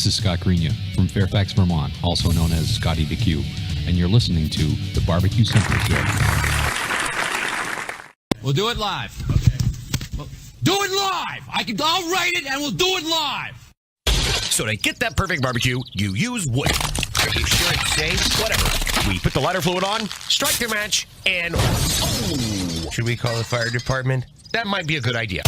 This is Scott Greenya from Fairfax, Vermont, also known as Scotty the Q, and you're listening to the Barbecue Central Show. We'll do it live. Okay. Well, do it live! I'll write it and we'll do it live! So to get that perfect barbecue, you use wood. Are you sure it's safe? Whatever. We put the lighter fluid on, strike the match, and... Oh! Should we call the fire department? That might be a good idea.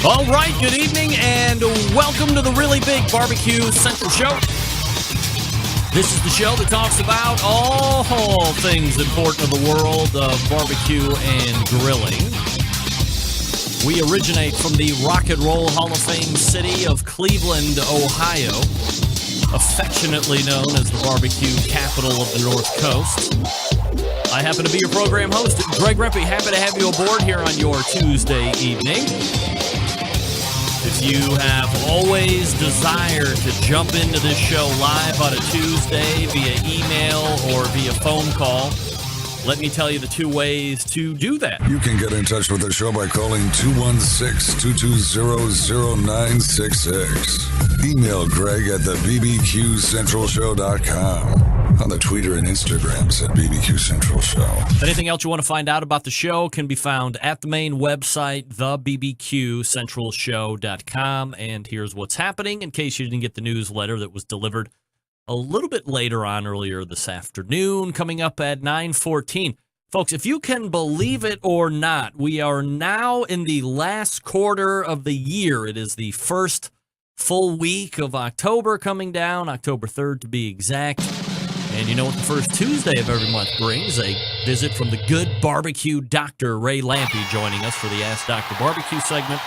All right, good evening, and welcome to the Really Big Barbecue Central Show. This is the show that talks about all things important of the world of barbecue and grilling. We originate from the Rock and Roll Hall of Fame city of Cleveland, Ohio, affectionately known as the barbecue capital of the North Coast. I happen to be your program host, Greg Rempe. Happy to have you aboard here on your Tuesday evening. If you have always desired to jump into this show live on a Tuesday via email or via phone call, let me tell you the two ways to do that. You can get in touch with the show by calling 216-220-0966. Email Greg at the bbqcentralshow.com. On the Twitter and Instagrams at BBQ Central Show. Anything else you want to find out about the show can be found at the main website, thebbqcentralshow.com. And here's what's happening in case you didn't get the newsletter that was delivered a little bit later on earlier this afternoon, coming up at 9:14. Folks, if you can believe it or not, we are now in the last quarter of the year. It is the first full week of October coming down, October 3rd to be exact. And you know what the first Tuesday of every month brings? A visit from the good barbecue Dr. Ray Lampe joining us for the Ask Dr. Barbecue segment.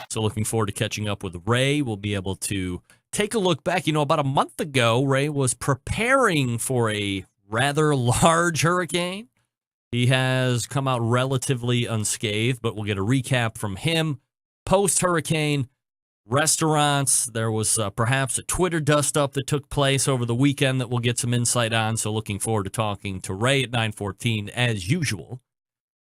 So looking forward to catching up with Ray. We'll be able to take a look back. You know, about a month ago, Ray was preparing for a rather large hurricane. He has come out relatively unscathed, but we'll get a recap from him post-hurricane. Restaurants, there was perhaps a Twitter dust-up that took place over the weekend that we'll get some insight on, so looking forward to talking to Ray at 9:14 as usual.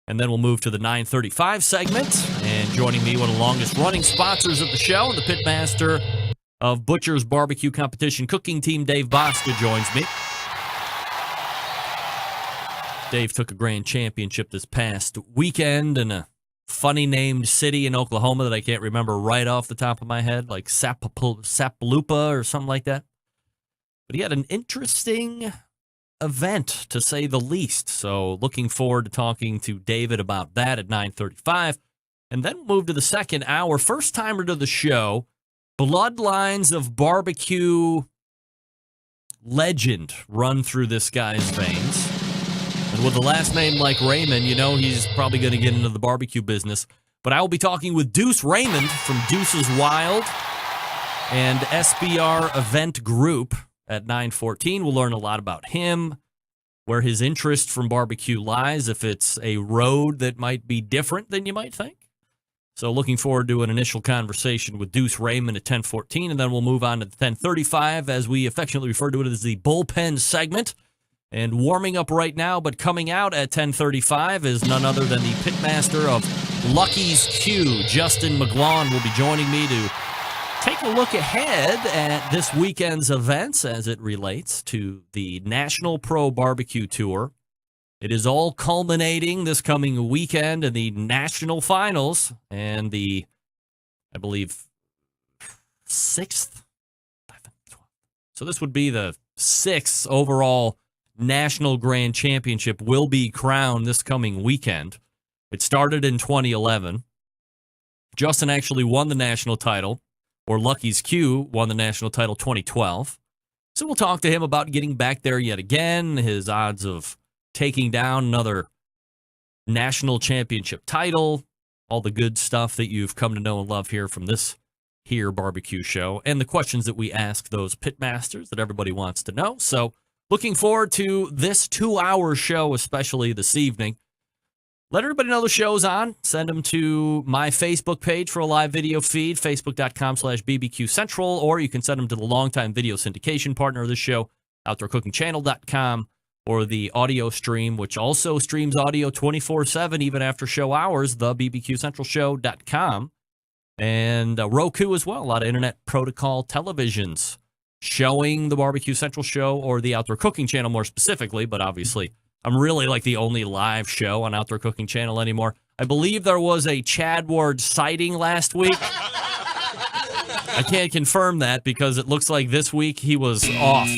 And then we'll move to the 9:35 segment, and joining me, one of the longest-running sponsors of the show, and the pitmaster of Butcher's Barbecue Competition Cooking Team, Dave Bosca, joins me. Dave took a grand championship this past weekend in a funny named city in Oklahoma that I can't remember right off the top of my head, like Sapaloosa or something like that. But he had an interesting event, to say the least. So looking forward to talking to David about that at 9:35. And then we'll move to the second hour. First timer to the show, bloodlines of barbecue legend run through this guy's veins. And with the last name like Raymond, you know he's probably going to get into the barbecue business. But I will be talking with Duce Raymond from Duce's Wild and SBR Event Group at 9:14. We'll learn a lot about him, where his interest from barbecue lies, if it's a road that might be different than you might think. So looking forward to an initial conversation with Duce Raymond at 10:14, and then we'll move on to 10:35, as we affectionately refer to it as the bullpen segment. And warming up right now, but coming out at 10:35 is none other than the pitmaster of Lucky's Q. Justin McGlaun will be joining me to take a look ahead at this weekend's events as it relates to the National Pro Barbecue Tour. It is all culminating this coming weekend in the national finals and the, I believe, 6th. So this would be the 6th overall National Grand Championship will be crowned this coming weekend. It started in 2011. Justin actually won the national title, or Lucky's Q won the national title 2012. So we'll talk to him about getting back there yet again, his odds of taking down another national championship title, all the good stuff that you've come to know and love here from this here barbecue show and the questions that we ask those pitmasters that everybody wants to know. So looking forward to this 2-hour show, especially this evening. Let everybody know the show's on. Send them to my Facebook page for a live video feed, facebook.com/BBQ Central, or you can send them to the longtime video syndication partner of the show, OutdoorCookingChannel.com, or the audio stream, which also streams audio 24/7, even after show hours, the BBQCentralShow.com, and Roku as well. A lot of internet protocol televisions showing the Barbecue Central show, or the Outdoor Cooking Channel more specifically, but obviously I'm really like the only live show on Outdoor Cooking Channel anymore. I believe there was a Chad Ward sighting last week. I can't confirm that because it looks like this week he was off. Ooh,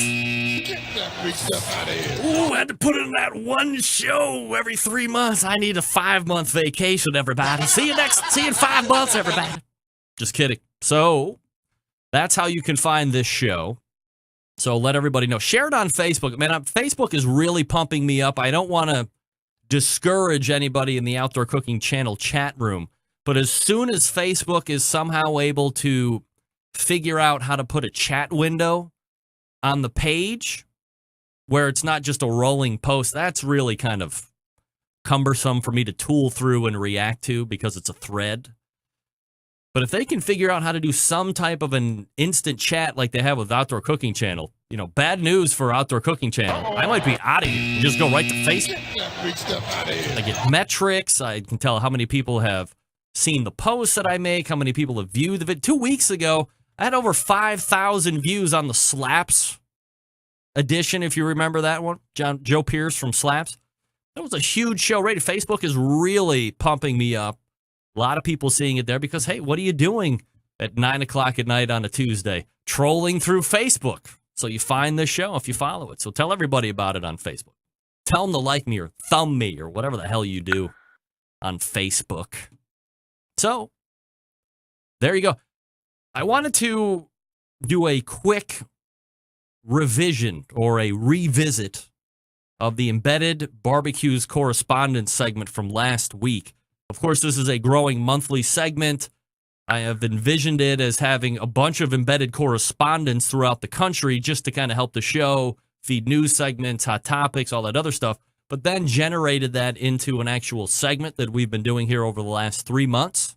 I had to put in that one show every 3 months. I need a 5-month vacation, everybody. See you in 5 months, everybody. Just kidding. So that's how you can find this show. So let everybody know. Share it on Facebook. Man, Facebook is really pumping me up. I don't want to discourage anybody in the Outdoor Cooking Channel chat room, but as soon as Facebook is somehow able to figure out how to put a chat window on the page where it's not just a rolling post, that's really kind of cumbersome for me to tool through and react to because it's a thread. But if they can figure out how to do some type of an instant chat like they have with Outdoor Cooking Channel, bad news for Outdoor Cooking Channel. I might be out of here. Just go right to Facebook. I get metrics. I can tell how many people have seen the posts that I make, how many people have viewed the video. 2 weeks ago, I had over 5,000 views on the Slaps edition, if you remember that one. Joe Pierce from Slaps. That was a huge show rated. Facebook is really pumping me up. A lot of people seeing it there because, hey, what are you doing at 9 o'clock at night on a Tuesday? Trolling through Facebook. So you find this show if you follow it. So tell everybody about it on Facebook. Tell them to like me or thumb me or whatever the hell you do on Facebook. So there you go. I wanted to do a quick revision or a revisit of the Embedded Barbecues correspondence segment from last week. Of course, this is a growing monthly segment. I have envisioned it as having a bunch of embedded correspondence throughout the country just to kind of help the show, feed news segments, hot topics, all that other stuff, but then generated that into an actual segment that we've been doing here over the last 3 months,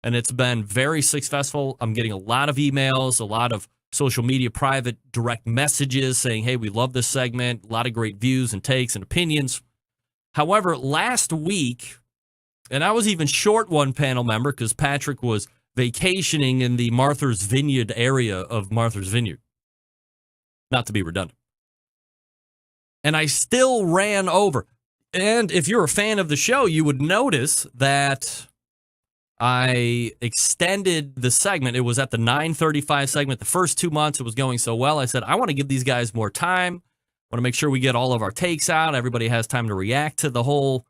and it's been very successful. I'm getting a lot of emails, a lot of social media private direct messages saying, hey, we love this segment, a lot of great views and takes and opinions. However, last week, and I was even short one panel member because Patrick was vacationing in the Martha's Vineyard area of Martha's Vineyard. Not to be redundant. And I still ran over. And if you're a fan of the show, you would notice that I extended the segment. It was at the 9:35 segment. The first 2 months, it was going so well. I said, I want to give these guys more time. I want to make sure we get all of our takes out. Everybody has time to react to the whole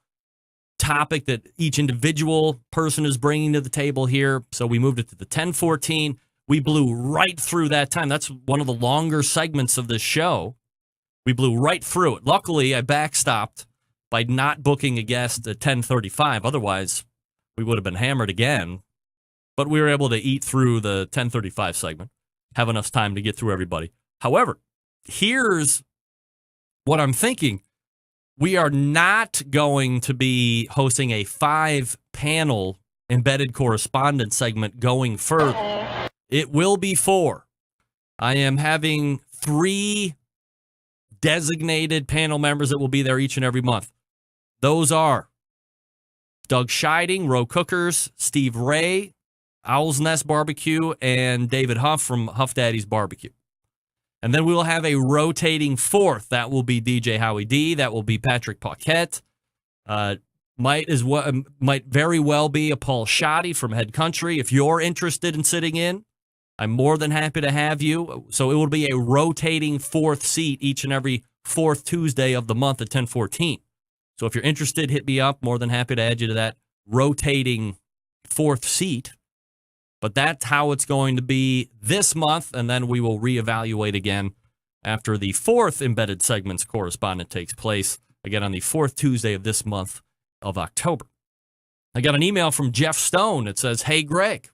topic that each individual person is bringing to the table here. So we moved it to the 10:14. We blew right through that time. That's one of the longer segments of this show. We blew right through it. Luckily, I backstopped by not booking a guest at 10:35. Otherwise, we would have been hammered again. But we were able to eat through the 10:35 segment, have enough time to get through everybody. However, here's what I'm thinking. We are not going to be hosting a 5-panel embedded correspondence segment going further. It will be 4. I am having 3 designated panel members that will be there each and every month. Those are Doug Scheiding, Row Cookers, Steve Ray, Owl's Nest Barbecue, and David Huff from Huff Daddy's Barbecue. And then we will have a rotating 4th. That will be DJ Howie D. That will be Patrick Paquette. Might very well be a Paul Shoddy from Head Country. If you're interested in sitting in, I'm more than happy to have you. So it will be a rotating 4th seat each and every 4th Tuesday of the month at 10:14. So if you're interested, hit me up. More than happy to add you to that rotating 4th seat. But that's how it's going to be this month, and then we will reevaluate again after the 4th embedded segments correspondent takes place, again on the 4th Tuesday of this month of October. I got an email from Jeff Stone. It says, hey, Greg,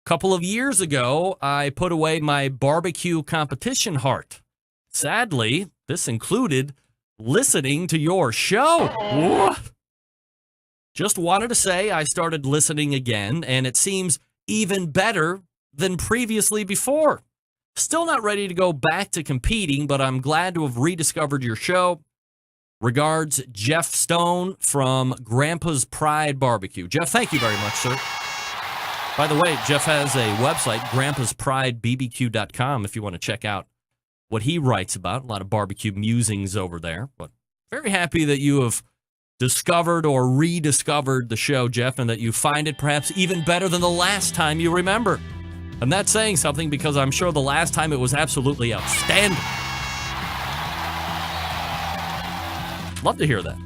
Couple of years ago, I put away my barbecue competition heart. Sadly, this included listening to your show. What? Just wanted to say I started listening again, and it seems even better than previously before. Still not ready to go back to competing, but I'm glad to have rediscovered your show. Regards, Jeff Stone from Grandpa's Pride Barbecue. Jeff, thank you very much, sir. By the way, Jeff has a website, grandpa'spridebbq.com, if you want to check out what he writes about. A lot of barbecue musings over there. But very happy that you have discovered or rediscovered the show, Jeff, and that you find it perhaps even better than the last time you remember. And that's saying something because I'm sure the last time it was absolutely outstanding. Love to hear that.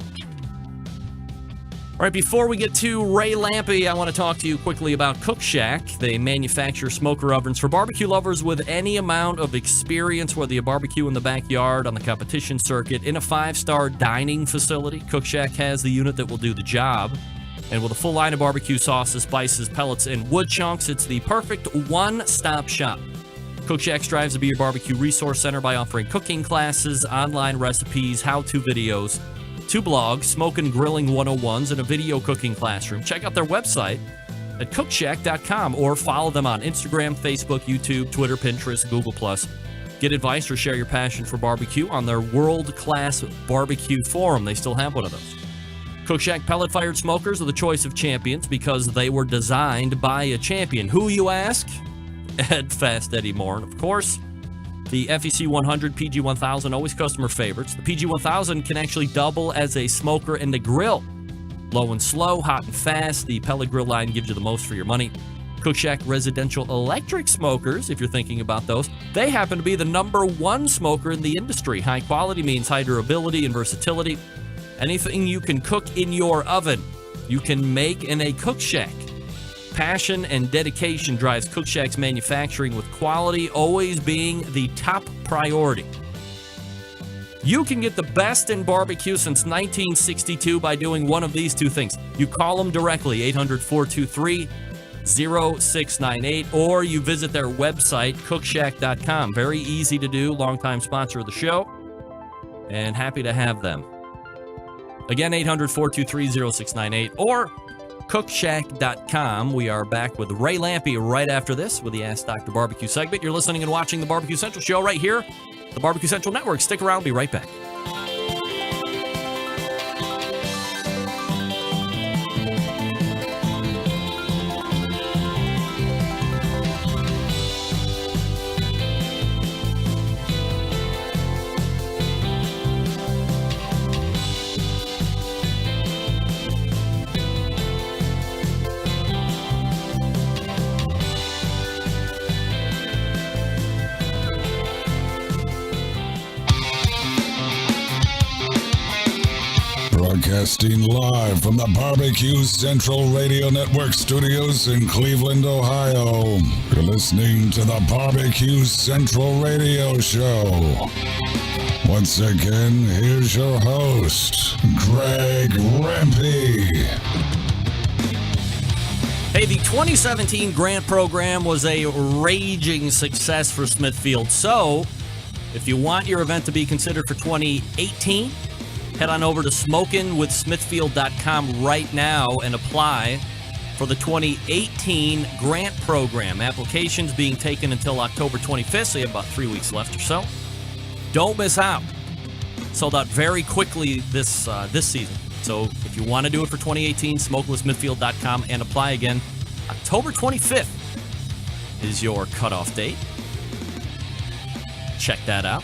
All right, before we get to Ray Lampe, I want to talk to you quickly about Cook Shack. They manufacture smoker ovens for barbecue lovers with any amount of experience, whether you barbecue in the backyard, on the competition circuit, in a 5-star dining facility. Cook Shack has the unit that will do the job. And with a full line of barbecue sauces, spices, pellets, and wood chunks, it's the perfect one-stop shop. Cook Shack strives to be your barbecue resource center by offering cooking classes, online recipes, how-to videos, 2 blogs, Smoke and Grilling 101s, and a video cooking classroom. Check out their website at cookshack.com or follow them on Instagram, Facebook, YouTube, Twitter, Pinterest, Google+. Get advice or share your passion for barbecue on their world-class barbecue forum. They still have one of those. Cook Shack pellet-fired smokers are the choice of champions because they were designed by a champion. Who, you ask? Ed Fast Eddie Moore. And of course, the FEC 100, PG 1000, always customer favorites. The PG 1000 can actually double as a smoker and a grill. Low and slow, hot and fast, the pellet grill line gives you the most for your money. Cook Shack residential electric smokers, if you're thinking about those, they happen to be the #1 smoker in the industry. High quality means high durability and versatility. Anything you can cook in your oven, you can make in a Cook Shack. Passion and dedication drives Cook Shack's manufacturing, with quality always being the top priority. You can get the best in barbecue since 1962 by doing one of these 2 things. You call them directly, 800-423-0698, or you visit their website, cookshack.com. Very easy to do, longtime sponsor of the show, and happy to have them. Again, 800-423-0698, or cookshack.com. We are back with Ray Lampe right after this with the Ask Dr. Barbecue segment. You're listening and watching the Barbecue Central show right here, the Barbecue Central Network. Stick around. Be right back. Broadcasting live from the Barbecue Central Radio Network studios in Cleveland, Ohio. You're listening to the Barbecue Central Radio Show. Once again, here's your host, Greg Rempe. Hey, the 2017 grant program was a raging success for Smithfield. So, if you want your event to be considered for 2018, head on over to smokinwithsmithfield.com right now and apply for the 2018 grant program. Applications being taken until October 25th, so you have about 3 weeks left or so. Don't miss out. Sold out very quickly this season. So if you want to do it for 2018, smokinwithsmithfield.com and apply again. October 25th is your cutoff date. Check that out.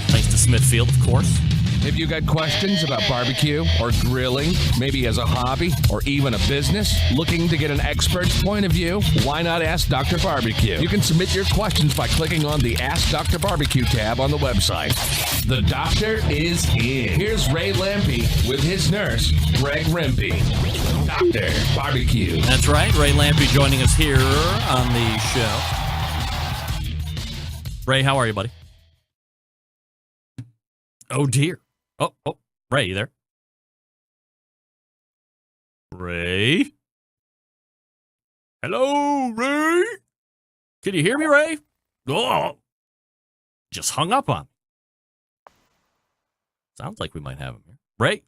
Thanks to Smithfield, of course. If you got questions about barbecue or grilling, maybe as a hobby or even a business, looking to get an expert's point of view, why not ask Dr. Barbecue? You can submit your questions by clicking on the Ask Dr. Barbecue tab on the website. The doctor is in. Here's Ray Lampe with his nurse, Greg Rempe. Dr. Barbecue. That's right. Ray Lampe joining us here on the show. Ray, how are you, buddy? Oh, dear. Oh, Ray, you there? Ray? Hello, Ray? Can you hear me, Ray? Oh, just hung up on me. Sounds like we might have him here. Ray?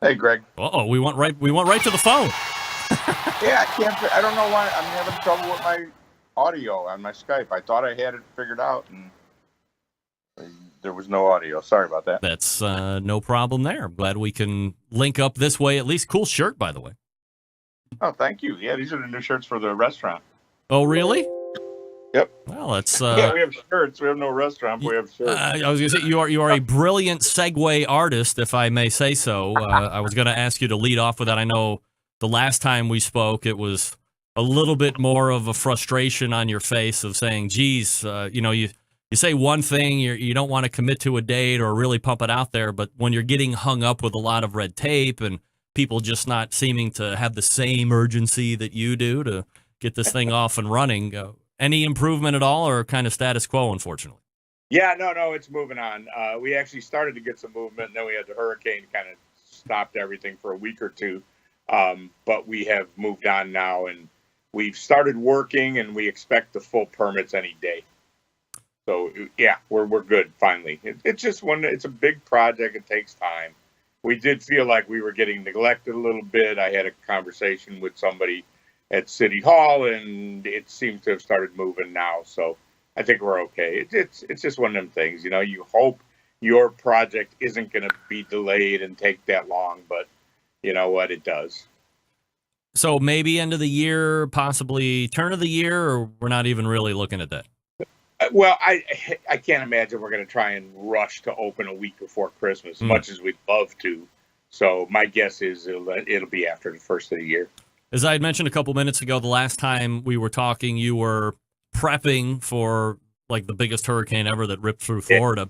Hey, Greg. Uh-oh, we went right to the phone. Yeah, I don't know why I'm having trouble with my audio on my Skype. I thought I had it figured out, and there was no audio. Sorry about that. That's no problem there. I'm glad we can link up this way at least. Cool shirt, by the way. Oh, thank you. Yeah, these are the new shirts for the restaurant. Oh, really? Yep. Well, that's yeah, we have shirts. We have no restaurant, but we have shirts. I was going to say you are a brilliant segue artist, if I may say so. I was going to ask you to lead off with that. I know the last time we spoke, it was a little bit more of a frustration on your face of saying, "Geez, you say one thing, you don't want to commit to a date or really pump it out there, but when you're getting hung up with a lot of red tape and people just not seeming to have the same urgency that you do to get this thing off and running." Any improvement at all, or kind of status quo, unfortunately? Yeah, no, it's moving on. We actually started to get some movement, and then we had the hurricane kind of stopped everything for a week or two. But we have moved on now, and we've started working, and we expect the full permits any day. So yeah, we're good finally. It's just it's a big project. It takes time. We did feel like we were getting neglected a little bit. I had a conversation with somebody at City Hall, and it seems to have started moving now. So I think we're okay. It's just one of them things, you hope your project isn't going to be delayed and take that long, but you know what, it does. So maybe end of the year, possibly turn of the year, or we're not even really looking at that? Well, I can't imagine we're going to try and rush to open a week before Christmas, as much as we'd love to. So my guess is it'll be after the first of the year. As I had mentioned a couple minutes ago, the last time we were talking, you were prepping for like the biggest hurricane ever that ripped through Florida.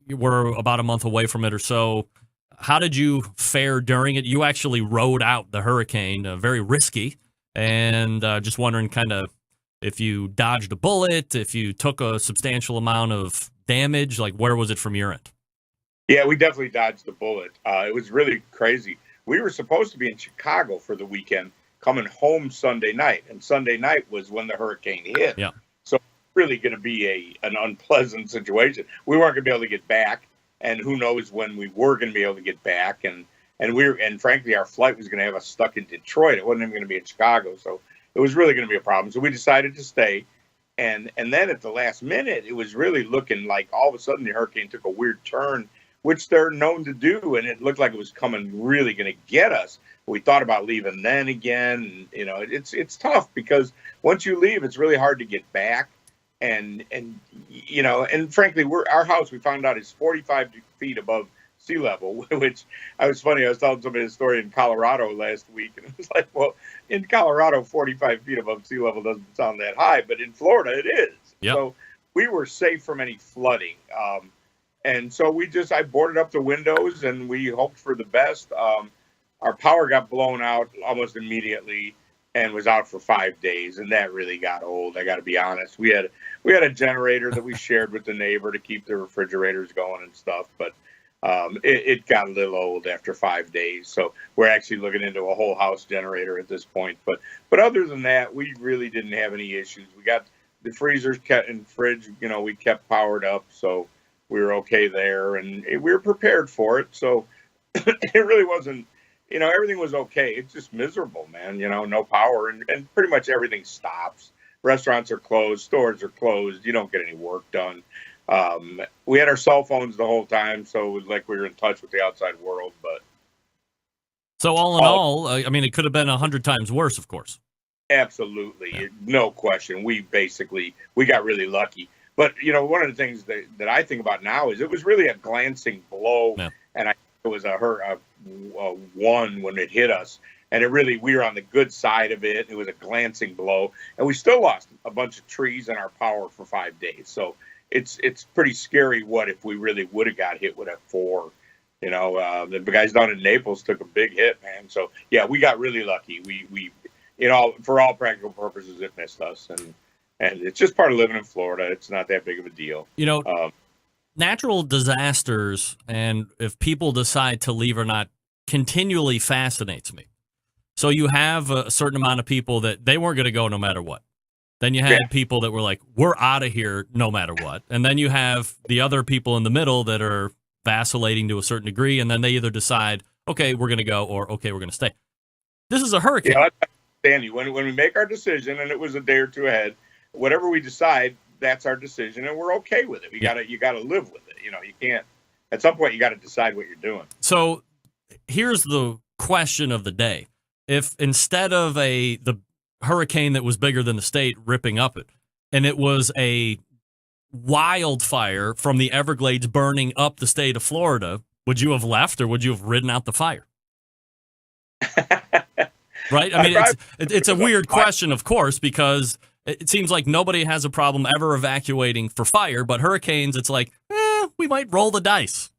We're about a month away from it or so. How did you fare during it? You actually rode out the hurricane, very risky, and just wondering kind of if you dodged a bullet, if you took a substantial amount of damage, like where was it from your end? Yeah, we definitely dodged the bullet. It was really crazy. We were supposed to be in Chicago for the weekend, coming home Sunday night, and Sunday night was when the hurricane hit. Yeah. So really going to be an unpleasant situation. We weren't going to be able to get back, and who knows when we were going to be able to get back. And frankly, our flight was going to have us stuck in Detroit. It wasn't even going to be in Chicago, so it was really going to be a problem. So we decided to stay, and then at the last minute, it was really looking like all of a sudden the hurricane took a weird turn, which they're known to do, and it looked like it was really going to get us. We thought about leaving then again. It's tough because once you leave, it's really hard to get back. And frankly, our house, we found out, is 45 feet above sea level, which I was telling somebody a story in Colorado last week, and it was like, well, in Colorado, 45 feet above sea level doesn't sound that high, but in Florida, it is. Yep. So we were safe from any flooding. And so I boarded up the windows, and we hoped for the best. Our power got blown out almost immediately and was out for 5 days, and that really got old. I got to be honest. We had a generator that we shared with the neighbor to keep the refrigerators going and stuff, but it got a little old after 5 days. So we're actually looking into a whole house generator at this point. But other than that, we really didn't have any issues. We got the freezers kept in fridge. We kept powered up, so we were okay there, and we were prepared for it. So it really wasn't, everything was okay. It's just miserable, man. No power, and pretty much everything stops. Restaurants are closed, stores are closed. You don't get any work done. We had our cell phones the whole time, so it was like we were in touch with the outside world. But so all in all, it could have been 100 times worse, of course. Absolutely, Yeah. No question. We got really lucky. But one of the things that I think about now is it was really a glancing blow, and it was a one when it hit us, and we were on the good side of it. It was a glancing blow, and we still lost a bunch of trees and our power for 5 days. So it's pretty scary. What if we really would have got hit with a 4? The guys down in Naples took a big hit, man. So yeah, we got really lucky. We for all practical purposes, it missed us, and it's just part of living in Florida. It's not that big of a deal. Natural disasters, and if people decide to leave or not, continually fascinates me. So you have a certain amount of people that they weren't going to go no matter what. Then you had people that were like, we're out of here no matter what. And then you have the other people in the middle that are vacillating to a certain degree, and then they either decide, okay, we're going to go, or okay, we're going to stay. This is a hurricane. Yeah, I understand you. When we make our decision, and it was a day or two ahead, whatever we decide, that's our decision, and we're okay with it. You gotta live with it. You can't. At some point, you got to decide what you're doing. So here's the question of the day: if instead of the hurricane that was bigger than the state ripping up it, and it was a wildfire from the Everglades burning up the state of Florida, would you have left or would you have ridden out the fire? Right? I mean, it's a weird question, of course, because it seems like nobody has a problem ever evacuating for fire, but hurricanes, it's like, we might roll the dice.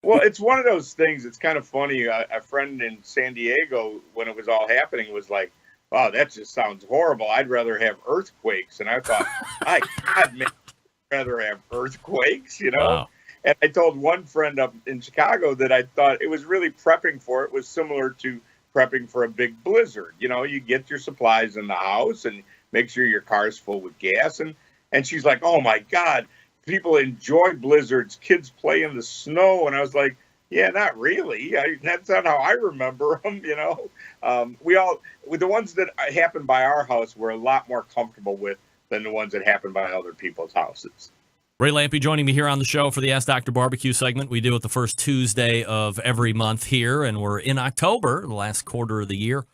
Well, it's one of those things. It's kind of funny. A friend in San Diego, when it was all happening, was like, wow, that just sounds horrible. I'd rather have earthquakes. And I thought, I'd rather have earthquakes, Wow. And I told one friend up in Chicago that I thought it was really prepping for it was similar to prepping for a big blizzard. You get your supplies in the house and make sure your car's full with gas. And she's like, oh, my God, people enjoy blizzards. Kids play in the snow. And I was like, yeah, not really. That's not how I remember them, the ones that happened by our house we're a lot more comfortable with than the ones that happened by other people's houses. Ray Lampe joining me here on the show for the Ask Dr. Barbecue segment. We do it the first Tuesday of every month here, and we're in October, the last quarter of the year.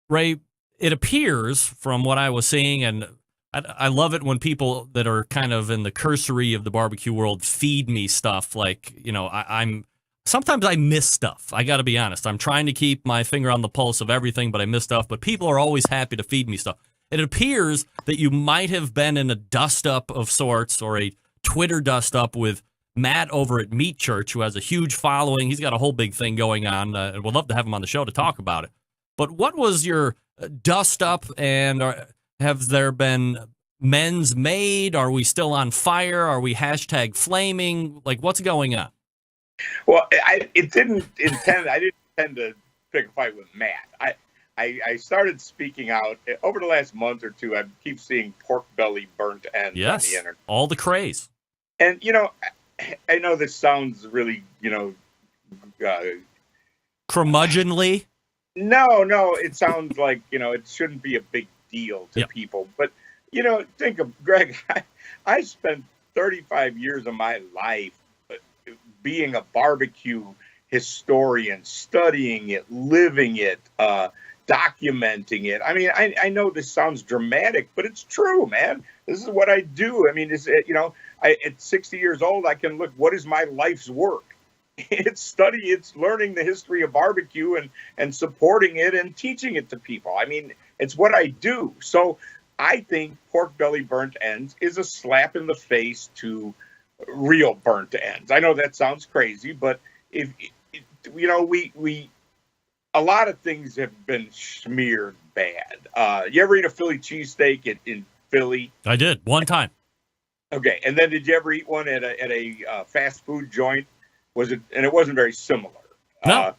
Ray, it appears from what I was seeing, and I love it when people that are kind of in the cursory of the barbecue world feed me stuff. Like, sometimes I miss stuff. I got to be honest. I'm trying to keep my finger on the pulse of everything, but I miss stuff. But people are always happy to feed me stuff. It appears that you might have been in a dust-up of sorts or a Twitter dust-up with Matt over at Meat Church, who has a huge following. He's got a whole big thing going on, and we'd love to have him on the show to talk about it. But what was your dust-up, and have there been men's made? Are we still on fire? Are we hashtag flaming? Like, what's going on? Well, I didn't intend to pick a fight with Matt. I started speaking out over the last month or two. I keep seeing pork belly burnt ends on the internet. All the craze. And, I know this sounds really, curmudgeonly. No, it sounds like, it shouldn't be a big deal to people. But, think of Greg, I spent 35 years of my life being a barbecue historian, studying it, living it, documenting it. I mean, I know this sounds dramatic, but it's true, man. This is what I do. I mean, at 60 years old, I can look, what is my life's work? It's learning the history of barbecue and supporting it and teaching it to people. I mean, it's what I do. So I think pork belly burnt ends is a slap in the face to real burnt ends. I know that sounds crazy, but a lot of things have been smeared bad. You ever eat a Philly cheesesteak in Philly? I did one time. Okay, and then did you ever eat one at a fast food joint? And it wasn't very similar. No.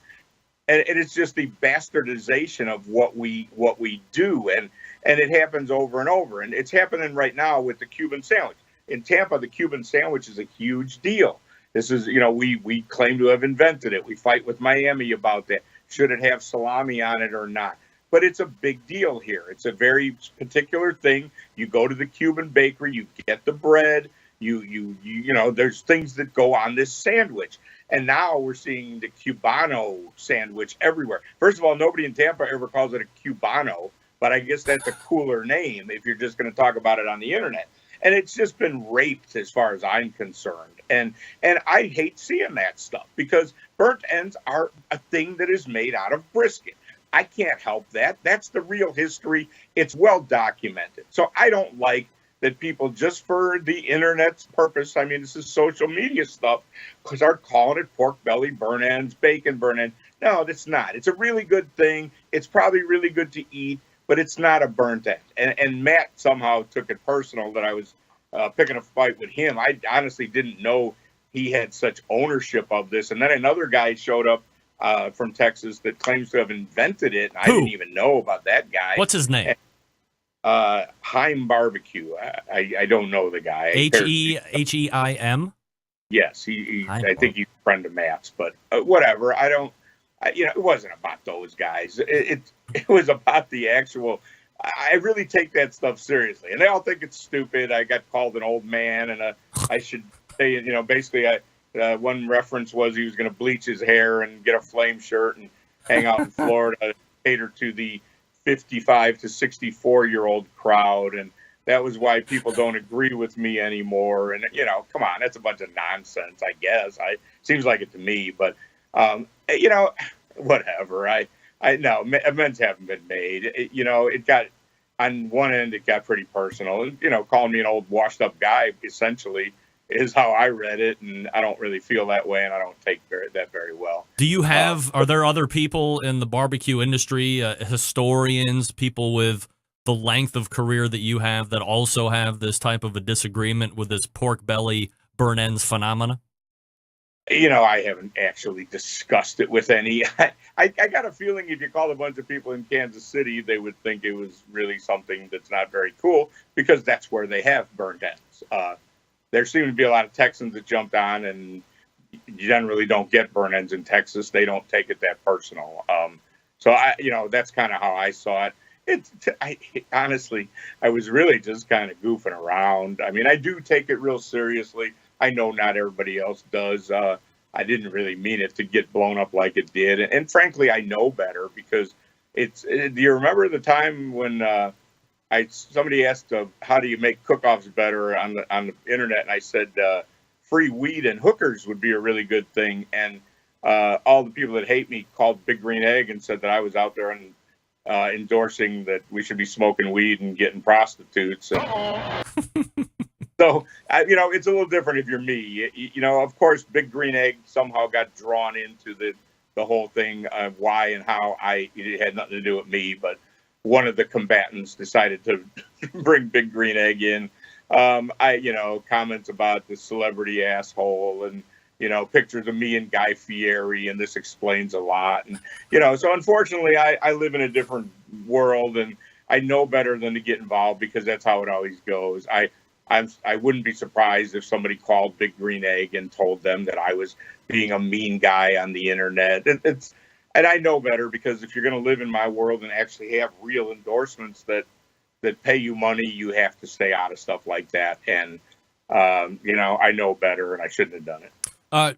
And it's just the bastardization of what we do, and it happens over and over. And it's happening right now with the Cuban sandwich. In Tampa, the Cuban sandwich is a huge deal. This is, we claim to have invented it. We fight with Miami about that. Should it have salami on it or not? But it's a big deal here. It's a very particular thing. You go to the Cuban bakery, you get the bread, there's things that go on this sandwich. And now we're seeing the Cubano sandwich everywhere. First of all, nobody in Tampa ever calls it a Cubano, but I guess that's a cooler name if you're just going to talk about it on the internet. And it's just been raped as far as I'm concerned. And I hate seeing that stuff because burnt ends are a thing that is made out of brisket. I can't help that. That's the real history. It's well documented. So I don't like that people, just for the internet's purpose, I mean, this is social media stuff, because are calling it pork belly burnt ends, bacon burnt ends. No, it's not. It's a really good thing. It's probably really good to eat, but it's not a burnt end. And Matt somehow took it personal that I was picking a fight with him. I honestly didn't know he had such ownership of this. And then another guy showed up from Texas that claims to have invented it. I Who? didn't even know about that guy. What's his name? Heim Barbecue. I don't know the guy. Heim? Yes, I think he's a friend of Matt's, but whatever. It wasn't about those guys. It was about the actual. I really take that stuff seriously, and they all think it's stupid. I got called an old man, and I should say, basically, one reference was he was going to bleach his hair and get a flame shirt and hang out in Florida, cater to the 55 to 64-year-old crowd, and that was why people don't agree with me anymore. And come on, that's a bunch of nonsense, I guess. Seems like it to me, but whatever. No, amends haven't been made. It got, on one end, it got pretty personal. And, calling me an old washed up guy essentially is how I read it, and I don't really feel that way, and I don't take that very well. Do you have, are there other people in the barbecue industry, historians, people with the length of career that you have that also have this type of a disagreement with this pork belly burn ends phenomena? I haven't actually discussed it with any. I got a feeling if you called a bunch of people in Kansas City, they would think it was really something that's not very cool, because that's where they have burnt ends. There seem to be a lot of Texans that jumped on, and you generally don't get burn ends in Texas. They don't take it that personal. So that's kind of how I saw it. Honestly, I was really just kind of goofing around. I mean, I do take it real seriously. I know not everybody else does. I didn't really mean it to get blown up like it did. And frankly, I know better, because do you remember the time when somebody asked, how do you make cook-offs better on the internet? And I said, free weed and hookers would be a really good thing. And all the people that hate me called Big Green Egg and said that I was out there and endorsing that we should be smoking weed and getting prostitutes. So, it's a little different if you're me. Of course, Big Green Egg somehow got drawn into the whole thing of why and how. It had nothing to do with me, but one of the combatants decided to bring Big Green Egg in. Comments about the celebrity asshole and, pictures of me and Guy Fieri, and this explains a lot. And, so unfortunately, I live in a different world, and I know better than to get involved, because that's how it always goes. I wouldn't be surprised if somebody called Big Green Egg and told them that I was being a mean guy on the internet. And I know better, because if you're going to live in my world and actually have real endorsements that pay you money, you have to stay out of stuff like that. And, I know better, and I shouldn't have done it.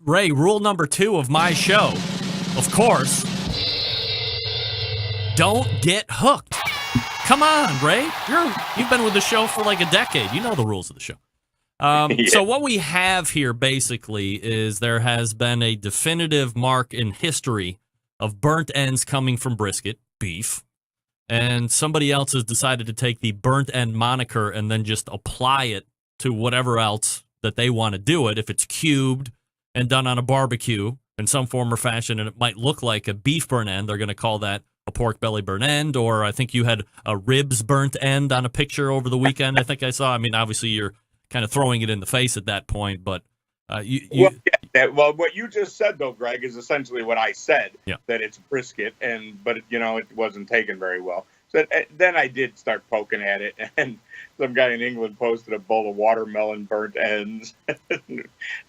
Ray, rule number 2 of my show, of course, don't get hooked. Come on, Ray. You've been with the show for like a decade. You know the rules of the show. Yeah. So what we have here basically is there has been a definitive mark in history of burnt ends coming from brisket, beef, and somebody else has decided to take the burnt end moniker and then just apply it to whatever else that they want to do it. If it's cubed and done on a barbecue in some form or fashion, and it might look like a beef burnt end, they're going to call that a pork belly burnt end. Or I think you had a ribs burnt end on a picture over the weekend. I think I saw. I mean, obviously you're kind of throwing it in the face at that point, but Well, what you just said, though, Greg, is essentially what I said, yeah. That it's brisket, but it wasn't taken very well. So then I did start poking at it, and some guy in England posted a bowl of watermelon burnt ends,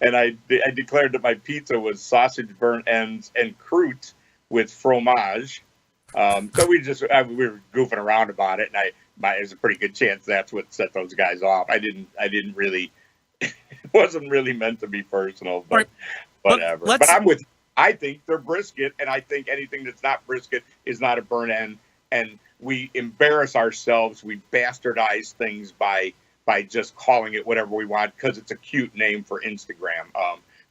and I declared that my pizza was sausage burnt ends and croûte with fromage. So we were goofing around about it, and there's a pretty good chance that's what set those guys off. I didn't really. It wasn't really meant to be personal, but whatever. But I'm with. I think they're brisket, and I think anything that's not brisket is not a burnt end. And we embarrass ourselves. We bastardize things by just calling it whatever we want because it's a cute name for Instagram.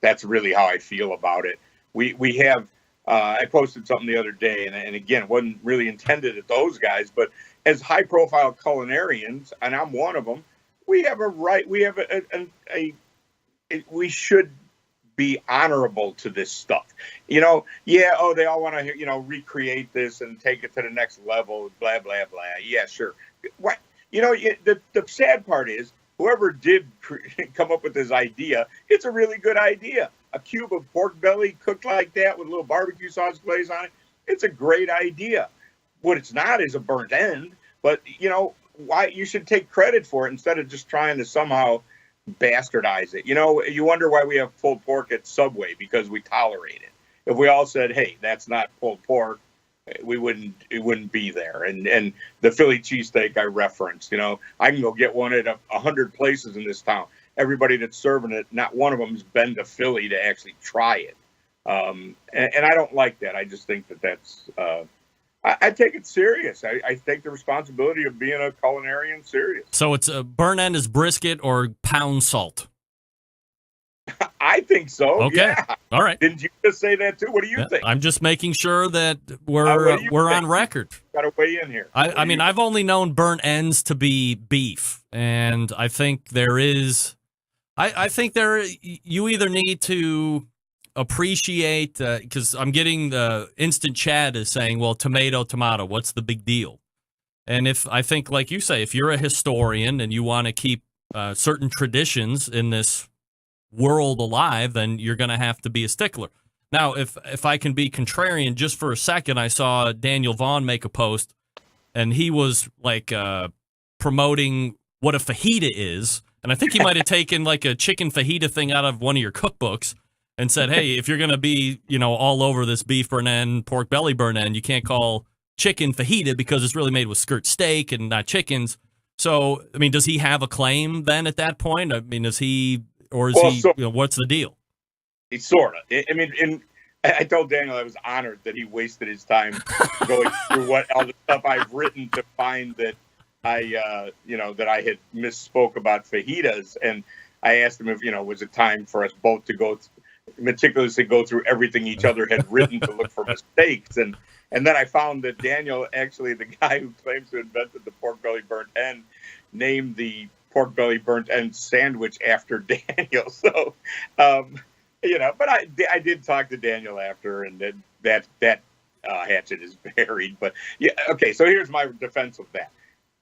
That's really how I feel about it. We have. I posted something the other day, and again, wasn't really intended at those guys, but as high-profile culinarians, and I'm one of them. We have a right. We have we should be honorable to this stuff. They all want to, recreate this and take it to the next level, blah, blah, blah. Yeah, sure. What? The sad part is whoever did come up with this idea, it's a really good idea. a cube of pork belly cooked like that with a little barbecue sauce glaze on it, it's a great idea. What it's not is a burnt end, but why you should take credit for it instead of just trying to somehow bastardize it. You wonder why we have pulled pork at Subway, because we tolerate it. If we all said, hey, that's not pulled pork, it wouldn't be there. And the Philly cheesesteak I referenced, I can go get one at 100 places in this town. Everybody that's serving it, not one of them has been to Philly to actually try it. And I don't like that. I just think that's I take it serious. I take the responsibility of being a culinarian serious. So it's a burnt end is brisket or pound salt? I think so. Okay. Yeah. All right. Didn't you just say that too? What do you think? I'm just making sure that we're on record. Got to weigh in here. I mean, I've only known burnt ends to be beef, and I think there is. I think you either need to appreciate, because I'm getting the instant chat is saying, well, tomato, what's the big deal? And I think, like you say, if you're a historian and you want to keep certain traditions in this world alive, then you're going to have to be a stickler. Now, if I can be contrarian just for a second, I saw Daniel Vaughn make a post, and he was like promoting what a fajita is, and I think he might have taken like a chicken fajita thing out of one of your cookbooks and said, hey, if you're going to be, all over this beef burn end, pork belly burn end, you can't call chicken fajita because it's really made with skirt steak and not chickens. So, I mean, does he have a claim then at that point? I mean, is he, or is what's the deal? He's sort of. I mean, I told Daniel I was honored that he wasted his time going through all the stuff I've written to find that that I had misspoke about fajitas. And I asked him if, was it time for us both to meticulously go through everything each other had written to look for mistakes. And then I found that Daniel, actually the guy who claims to have invented the pork belly burnt end, named the pork belly burnt end sandwich after Daniel. So, but I did talk to Daniel after, and that hatchet is buried. But yeah, okay. So here's my defense of that.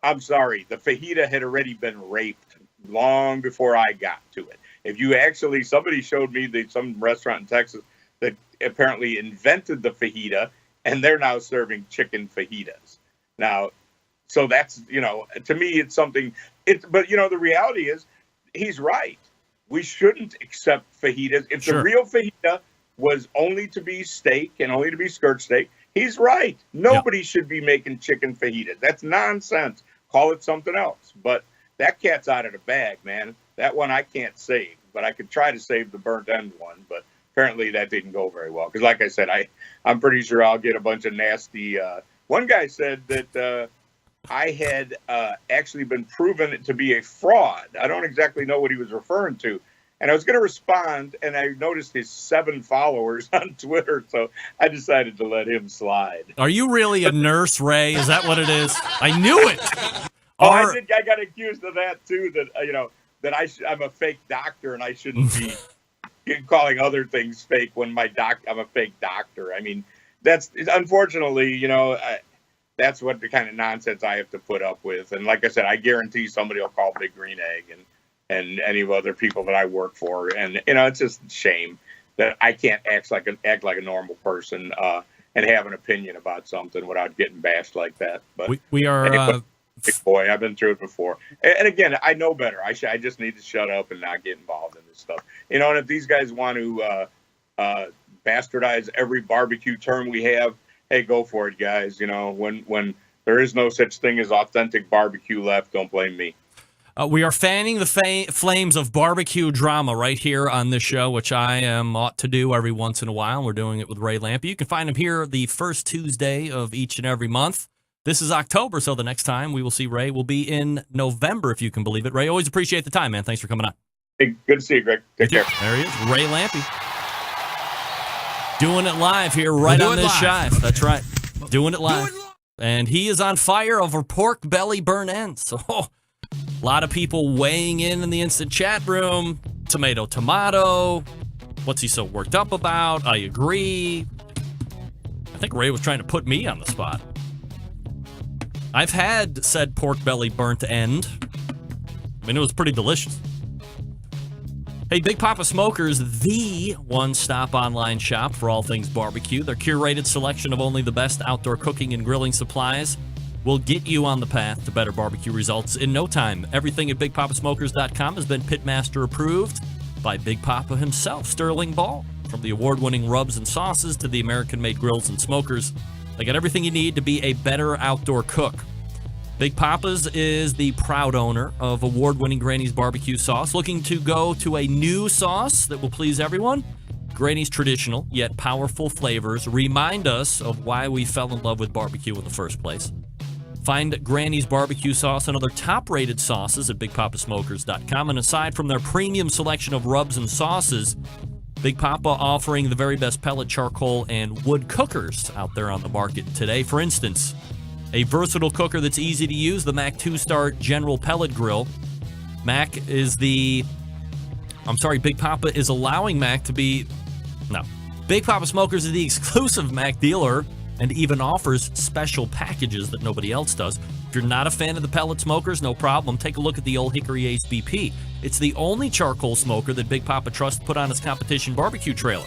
I'm sorry, the fajita had already been raped long before I got to it. If you somebody showed me some restaurant in Texas that apparently invented the fajita, and they're now serving chicken fajitas. Now, so that's, to me, it's something, but the reality is he's right. We shouldn't accept fajitas. If the real fajita was only to be steak and only to be skirt steak, he's right. Nobody should be making chicken fajitas. That's nonsense. Call it something else. But that cat's out of the bag, man. That one I can't save, but I could try to save the burnt end one. But apparently that didn't go very well. Because like I said, I'm pretty sure I'll get a bunch of nasty. One guy said that I had actually been proven to be a fraud. I don't exactly know what he was referring to. And I was going to respond, and I noticed his 7 followers on Twitter, so I decided to let him slide. Are you really a nurse, Ray? Is that what it is? I knew it. I got accused of that too. That I'm a fake doctor, and I shouldn't be calling other things fake when I'm a fake doctor. I mean, that's unfortunately, that's what the kind of nonsense I have to put up with. And like I said, I guarantee somebody will call Big Green Egg and any other people that I work for. And, it's just a shame that I can't act like a normal person and have an opinion about something without getting bashed like that. But we are, boy, I've been through it before. And again, I know better. I just need to shut up and not get involved in this stuff. And if these guys want to bastardize every barbecue term we have, hey, go for it, guys. When there is no such thing as authentic barbecue left, don't blame me. We are fanning the flames of barbecue drama right here on this show, which I ought to do every once in a while. We're doing it with Ray Lampe. You can find him here the first Tuesday of each and every month. This is October, so the next time we will see Ray will be in November, if you can believe it. Ray, always appreciate the time, man. Thanks for coming on. Hey, good to see you, Greg. Take care. There he is, Ray Lampe. Doing it live here right on this shive. That's right. Doing it live. And he is on fire over pork belly burn ends. So a lot of people weighing in the instant chat room. Tomato. What's he so worked up about? I agree. I think Ray was trying to put me on the spot. I've had said pork belly burnt end. I mean, it was pretty delicious. Hey, Big Papa Smokers, the one-stop online shop for all things barbecue. Their curated selection of only the best outdoor cooking and grilling supplies will get you on the path to better barbecue results in no time. Everything at BigPapaSmokers.com has been Pitmaster approved by Big Papa himself, Sterling Ball. From the award-winning rubs and sauces to the American-made grills and smokers, they got everything you need to be a better outdoor cook. Big Papa's is the proud owner of award-winning Granny's barbecue sauce. Looking to go to a new sauce that will please everyone? Granny's traditional yet powerful flavors remind us of why we fell in love with barbecue in the first place. Find Granny's barbecue sauce and other top-rated sauces at BigPapaSmokers.com. And aside from their premium selection of rubs and sauces, Big Papa offering the very best pellet, charcoal, and wood cookers out there on the market today. For instance, a versatile cooker that's easy to use, the Mac 2-Star General Pellet Grill. Big Papa is allowing Mac to be... No. Big Papa Smokers is the exclusive Mac dealer and even offers special packages that nobody else does. If you're not a fan of the pellet smokers, no problem. Take a look at the old Hickory Ace BP. It's the only charcoal smoker that Big Papa trusts to put on his competition barbecue trailer.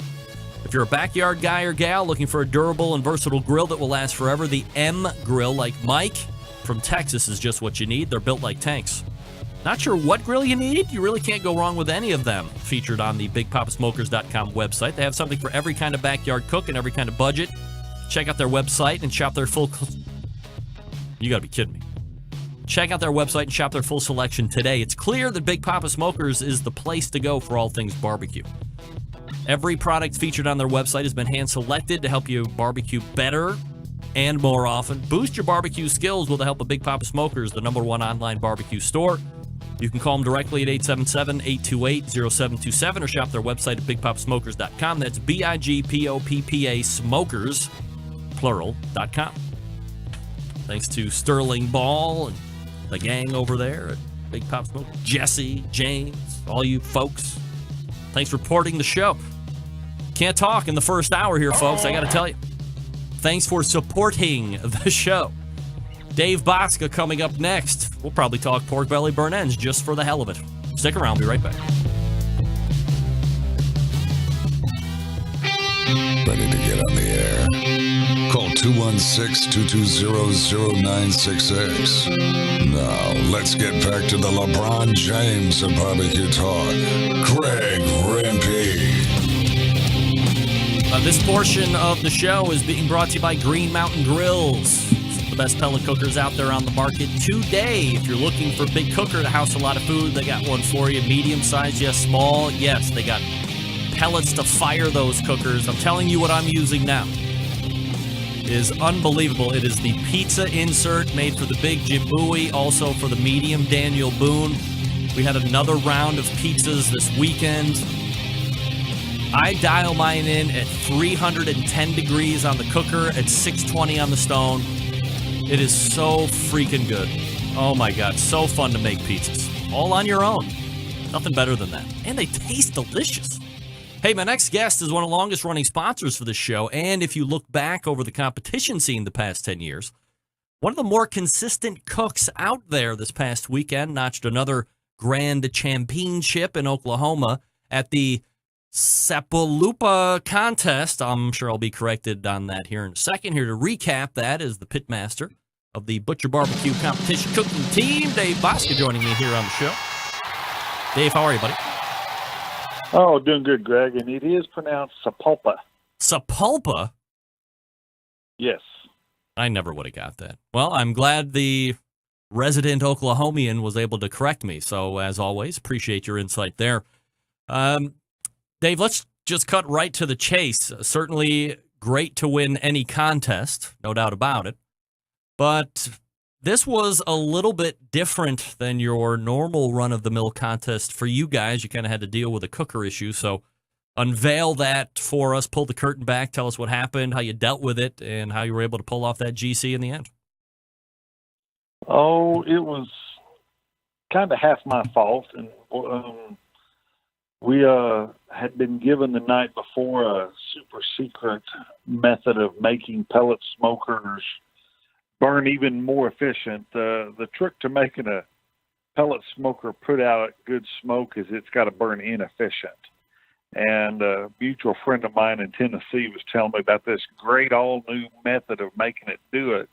If you're a backyard guy or gal looking for a durable and versatile grill that will last forever, the M Grill, like Mike from Texas, is just what you need. They're built like tanks. Not sure what grill you need? You really can't go wrong with any of them. Featured on the BigPapaSmokers.com website. They have something for every kind of backyard cook and every kind of budget. Check out their website and shop their full... You gotta be kidding me. Check out their website and shop their full selection today. It's clear that Big Papa Smokers is the place to go for all things barbecue. Every product featured on their website has been hand-selected to help you barbecue better and more often. Boost your barbecue skills with the help of Big Papa Smokers, the #1 online barbecue store. You can call them directly at 877-828-0727 or shop their website at BigPapaSmokers.com. That's BIGPOPPA Smokers, plural.com. Thanks to Sterling Ball and the gang over there at Big Papa Smokers. Jesse, James, all you folks. Thanks for reporting the show. Can't talk in the first hour here, folks. I got to tell you. Thanks for supporting the show. Dave Bosca coming up next. We'll probably talk pork belly burn ends just for the hell of it. Stick around. Be right back. Ready to get on the air? Call 216-220-0966. Now, let's get back to the LeBron James of barbecue talk. Greg Rempe. This portion of the show is being brought to you by Green Mountain Grills. The best pellet cookers out there on the market today. If you're looking for a big cooker to house a lot of food, they got one for you. Medium size, yes. Small, yes. They got pellets to fire those cookers. I'm telling you what I'm using now is unbelievable. It is the pizza insert made for the big Jim Bowie, also for the medium Daniel Boone. We had another round of pizzas this weekend. I dial mine in at 310 degrees on the cooker, at 620 on the stone. It is so freaking good. Oh my God, so fun to make pizzas. All on your own. Nothing better than that. And they taste delicious. Hey, my next guest is one of the longest running sponsors for this show. And if you look back over the competition scene the past 10 years, one of the more consistent cooks out there this past weekend notched another grand championship in Oklahoma at the Sapaloosa contest. I'm sure I'll be corrected on that here in a second. Here to recap that is the pitmaster of the Butcher Barbecue Competition Cooking Team, Dave Bosca, joining me here on the show. Dave, how are you, buddy? Oh, doing good, Greg. And it is pronounced Sapulpa. Sapulpa? Yes. I never would have got that. Well, I'm glad the resident Oklahomian was able to correct me. So, as always, appreciate your insight there. Dave, let's just cut right to the chase. Certainly great to win any contest, no doubt about it. But this was a little bit different than your normal run-of-the-mill contest for you guys. You kind of had to deal with a cooker issue. So unveil that for us, pull the curtain back, tell us what happened, how you dealt with it, and how you were able to pull off that GC in the end. Oh, it was kind of half my fault. And we had been given the night before a super secret method of making pellet smokers burn even more efficient. The trick to making a pellet smoker put out good smoke is it's got to burn inefficient. And a mutual friend of mine in Tennessee was telling me about this great all-new method of making it do it.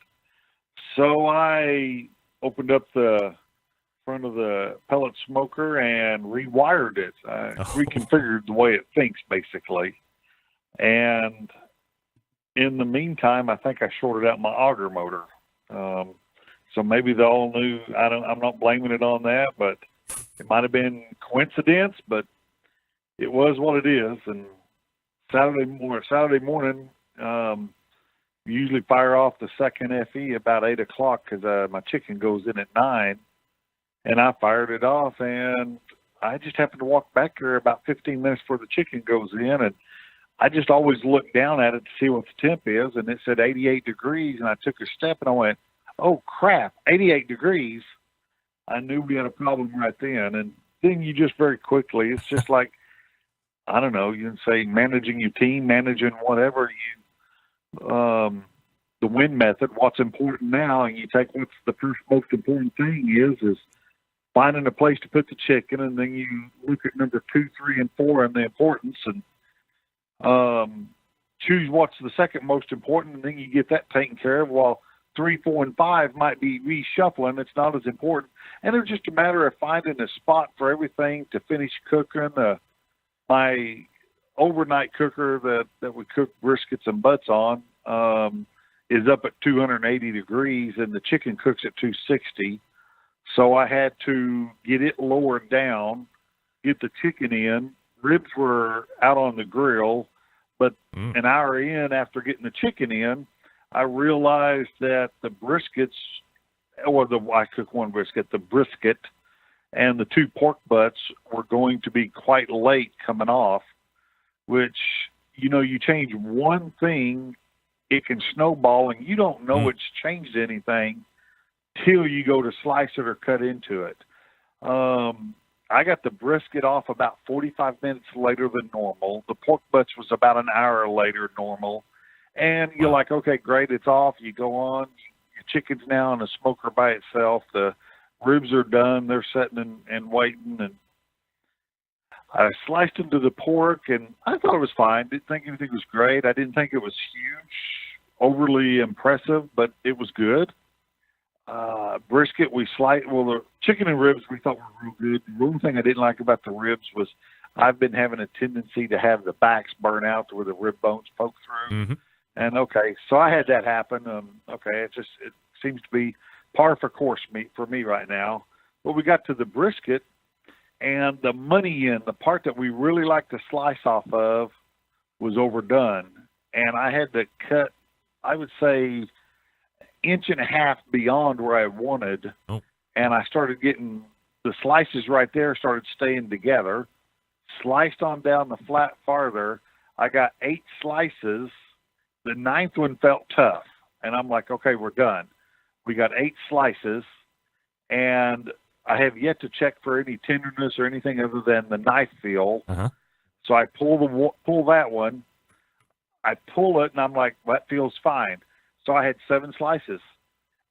So I opened up the front of the pellet smoker and rewired it. I reconfigured the way it thinks, basically. And in the meantime, I think I shorted out my auger motor. So maybe the all-new, I'm not blaming it on that, but it might have been coincidence, but it was what it is. And Saturday morning, we usually fire off the second FE about 8 o'clock because my chicken goes in at 9. And I fired it off, and I just happened to walk back there about 15 minutes before the chicken goes in, and I just always look down at it to see what the temp is, and it said 88 degrees, and I took a step, and I went, oh, crap, 88 degrees. I knew we had a problem right then, and then you just very quickly, it's just like, I don't know, you can say managing your team, managing whatever, the win method, what's important now, and you take what's the first most important thing is finding a place to put the chicken, and then you look at number 2, 3, and 4 and the importance, and choose what's the second most important, and then you get that taken care of, while 3, 4, and 5 might be reshuffling. It's not as important. And it's just a matter of finding a spot for everything to finish cooking. My overnight cooker that we cook briskets and butts on is up at 280 degrees, and the chicken cooks at 260. So I had to get it lowered down, get the chicken in. Ribs were out on the grill, but an hour in after getting the chicken in, I realized that the briskets, I cook one brisket, the brisket and the 2 pork butts were going to be quite late coming off, which, you change one thing, it can snowball, and you don't know it's changed anything till you go to slice it or cut into it. I got the brisket off about 45 minutes later than normal. The pork butts was about an hour later normal. And you're like, okay, great, it's off. You go on. Your chicken's now in a smoker by itself. The ribs are done. They're sitting and waiting. And I sliced into the pork, and I thought it was fine. Didn't think anything was great. I didn't think it was huge, overly impressive, but it was good. Brisket, the chicken and ribs we thought were real good. The only thing I didn't like about the ribs was I've been having a tendency to have the backs burn out to where the rib bones poke through. Mm-hmm. And okay, so I had that happen. It seems to be par for course for me right now. But we got to the brisket, and the the part that we really like to slice off of, was overdone. And I had to cut, I would say, 1.5 inches beyond where I wanted. Oh. And I started getting the slices right there started staying together. Sliced on down the flat farther. I got 8 slices. The 9th one felt tough. And I'm like, okay, we're done. We got 8 slices. And I have yet to check for any tenderness or anything other than the knife feel. Uh-huh. So I pull that one. I pull it, and I'm like, that feels fine. So I had 7 slices.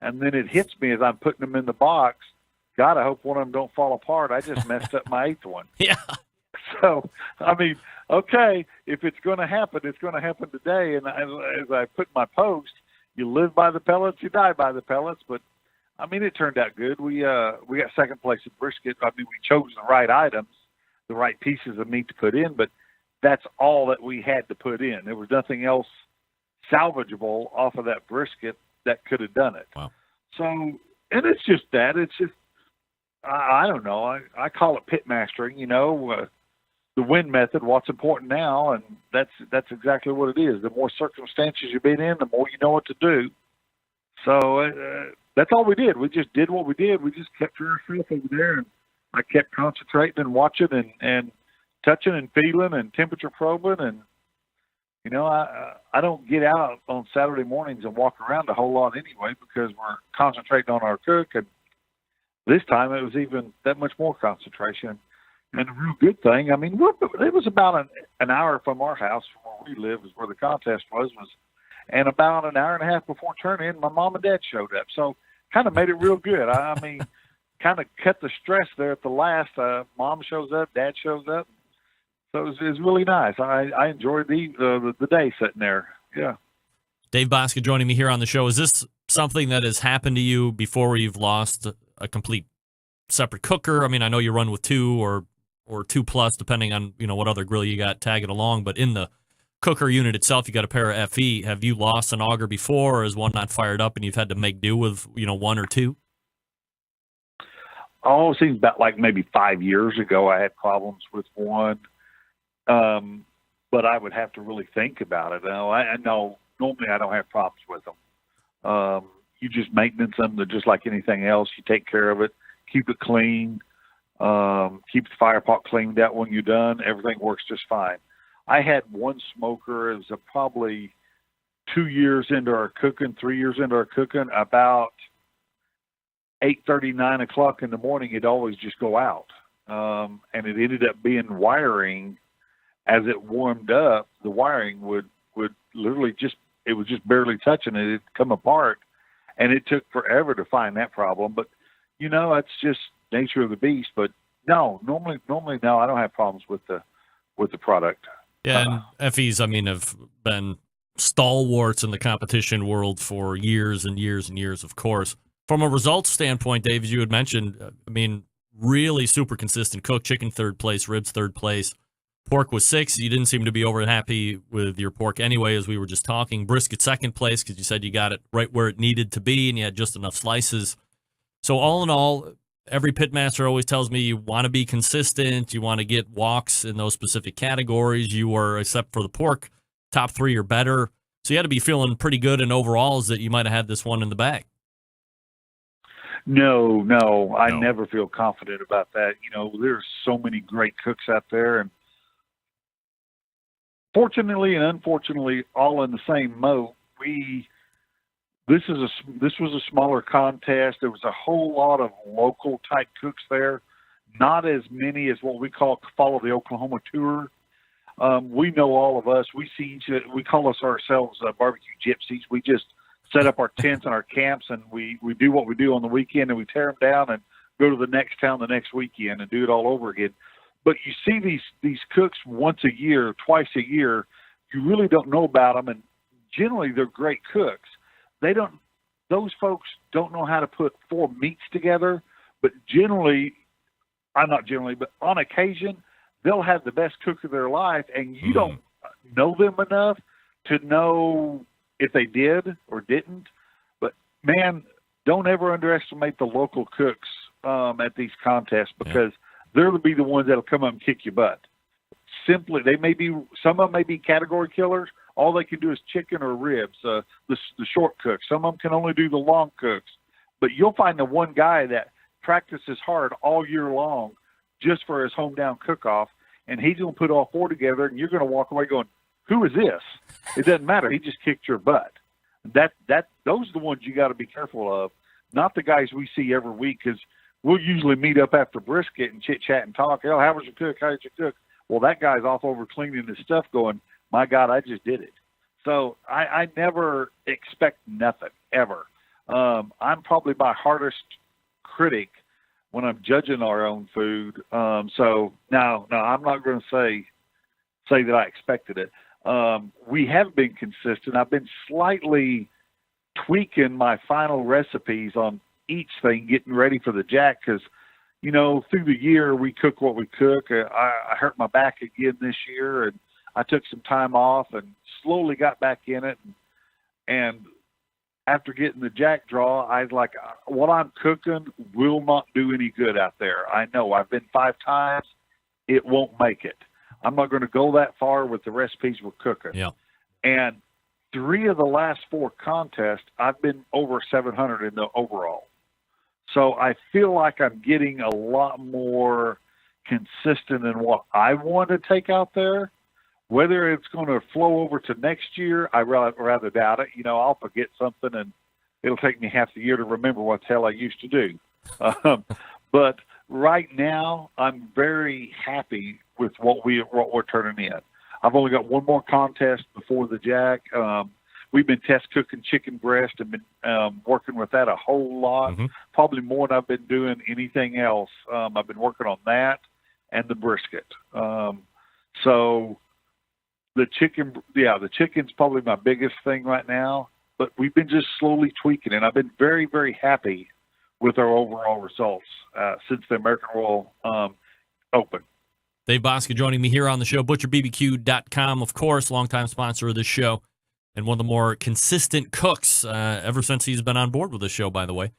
And then it hits me as I'm putting them in the box. God, I hope one of them don't fall apart. I just messed up my 8th one. Yeah. So, I mean, okay, if it's going to happen, it's going to happen today. And as I put my post, you live by the pellets, you die by the pellets. But, I mean, it turned out good. We got second place at brisket. I mean, we chose the right items, the right pieces of meat to put in, but that's all that we had to put in. There was nothing else salvageable off of that brisket that could have done it. Wow. So, and it's just that. It's just, I don't know. I call it pit mastering, the win method, what's important now, and that's exactly what it is. The more circumstances you've been in, the more you know what to do. So that's all we did. We just did what we did. We just kept ourselves over there, and I kept concentrating and watching and touching and feeling and temperature probing. And, I don't get out on Saturday mornings and walk around a whole lot anyway because we're concentrating on our cook. And this time it was even that much more concentration. And the real good thing, I mean, it was about an hour from our house, from where we live, is where the contest was, and about an hour and a half before turn-in, my mom and dad showed up. So kind of made it real good. I mean, kind of cut the stress there at the last. Mom shows up, Dad shows up. So it was really nice. I enjoyed the day sitting there. Yeah. Dave Bosca joining me here on the show. Is this something that has happened to you before where you've lost a complete separate cooker? I mean, I know you run with 2 or 2+, depending on, what other grill you got tagging along, but in the cooker unit itself, you got a pair of FE. Have you lost an auger before, or is one not fired up and you've had to make do with, 1 or 2? Oh, it seems about like maybe 5 years ago I had problems with one. But I would have to really think about it. I know normally I don't have problems with them. You just maintenance them. They're just like anything else. You take care of it, keep it clean, keep the fire pot cleaned out when you're done. Everything works just fine. I had one smoker. It was probably 2 years into our cooking, 3 years into our cooking, about 8:30, 9 o'clock in the morning, it'd always just go out. And it ended up being wiring. As it warmed up, the wiring would literally it was just barely touching it. It'd come apart, and it took forever to find that problem. But, that's just nature of the beast. But no, normally, no, I don't have problems with the product. Yeah, and FEs, have been stalwarts in the competition world for years and years and years, of course. From a results standpoint, Dave, as you had mentioned, really super consistent cook. Chicken 3rd place, ribs 3rd place. Pork was 6. You didn't seem to be over happy with your pork anyway, as we were just talking. Brisket 2nd place, because you said you got it right where it needed to be and you had just enough slices. So all in all, every pitmaster always tells me you want to be consistent. You want to get walks in those specific categories. You were, except for the pork, top 3 or better. So you had to be feeling pretty good in overalls that you might have had this one in the bag. No, I never feel confident about that. There's so many great cooks out there, and fortunately and unfortunately, all in the same moat. This was a smaller contest. There was a whole lot of local type cooks there, not as many as what we follow the Oklahoma tour. We know all of us. We call ourselves barbecue gypsies. We just set up our tents and our camps, and we do what we do on the weekend, and we tear them down and go to the next town the next weekend and do it all over again. But you see these cooks once a year, twice a year. You really don't know about them, and generally they're great cooks. Those folks don't know how to put 4 meats together, but but on occasion, they'll have the best cook of their life, and you don't know them enough to know if they did or didn't. But man, don't ever underestimate the local cooks at these contests, because they'll be the ones that'll come up and kick your butt. Simply, some of them may be category killers. All they can do is chicken or ribs, the short cooks. Some of them can only do the long cooks. But you'll find the one guy that practices hard all year long just for his hometown cook-off, and he's going to put all 4 together, and you're going to walk away going, who is this? It doesn't matter. He just kicked your butt. Those are the ones you got to be careful of, not the guys we see every week, because we'll usually meet up after brisket and chit-chat and talk. Oh, how was your cook? How did you cook? Well, that guy's off over cleaning his stuff going, my God, I just did it. So I never expect nothing, ever. I'm probably my hardest critic when I'm judging our own food. So no, I'm not going to say that I expected it. We have been consistent. I've been slightly tweaking my final recipes on each thing, getting ready for the jack, because, through the year we cook what we cook. I hurt my back again this year, and I took some time off and slowly got back in it. And after getting the jack draw, I was like, what I'm cooking will not do any good out there. I know. I've been 5 times. It won't make it. I'm not going to go that far with the recipes we're cooking. Yeah. And 3 of the last 4 contests, I've been over 700 in the overall. So I feel like I'm getting a lot more consistent in what I want to take out there. Whether it's going to flow over to next year, I rather doubt it. I'll forget something, and it'll take me half the year to remember what the hell I used to do. But right now, I'm very happy with what we're turning in. I've only got 1 more contest before the jack. we've been test cooking chicken breast and been working with that a whole lot, probably more than I've been doing anything else. I've been working on that and the brisket. So the chicken's probably my biggest thing right now, but we've been just slowly tweaking, and I've been very, very happy with our overall results since the American Royal opened. Dave Bosca joining me here on the show, butcherbbq.com, of course, longtime sponsor of this show, and one of the more consistent cooks ever since he's been on board with the show, by the way.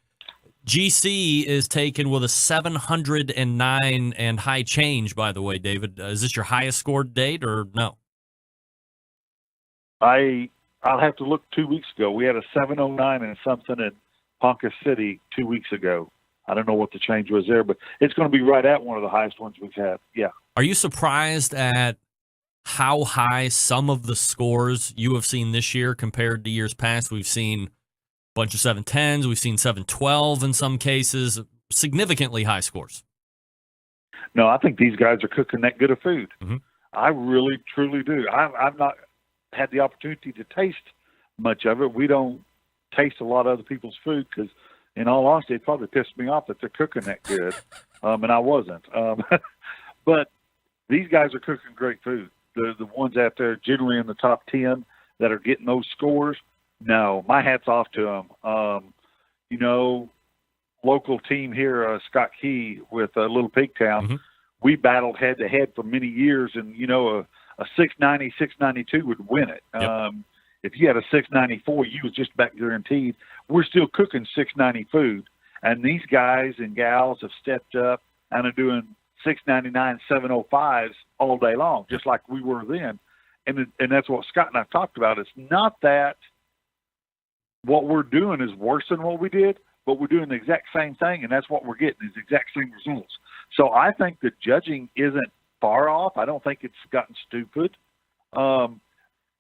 GC is taken with a 709 and high change, by the way, David. Is this your highest scored date or no? I'll have to look 2 weeks ago. We had a 709 and something in Ponca City 2 weeks ago. I don't know what the change was there, but it's going to be right at one of the highest ones we've had. Yeah. Are you surprised at how high some of the scores you have seen this year compared to years past? We've seen a bunch of 710s. We've seen 712 in some cases. Significantly high scores. No, I think these guys are cooking that good of food. I really, truly do. I've not had the opportunity to taste much of it. We don't taste a lot of other people's food because, in all honesty, it probably pissed me off that they're cooking that good, and I wasn't. But these guys are cooking great food. The ones out there generally in the top 10 that are getting those scores, no, my hat's off to them. Local team here, Scott Key with Little Pig Town, we battled head-to-head for many years, and, a 690, 692 would win it. Yep. If you had a 694, you was just about guaranteed. We're still cooking 690 food, and these guys and gals have stepped up and are doing 699, 705s all day long, just like we were then. And that's what Scott and I talked about. It's not that what we're doing is worse than what we did, but we're doing the exact same thing, and that's what we're getting is the exact same results. So I think the judging isn't far off. I don't think it's gotten stupid.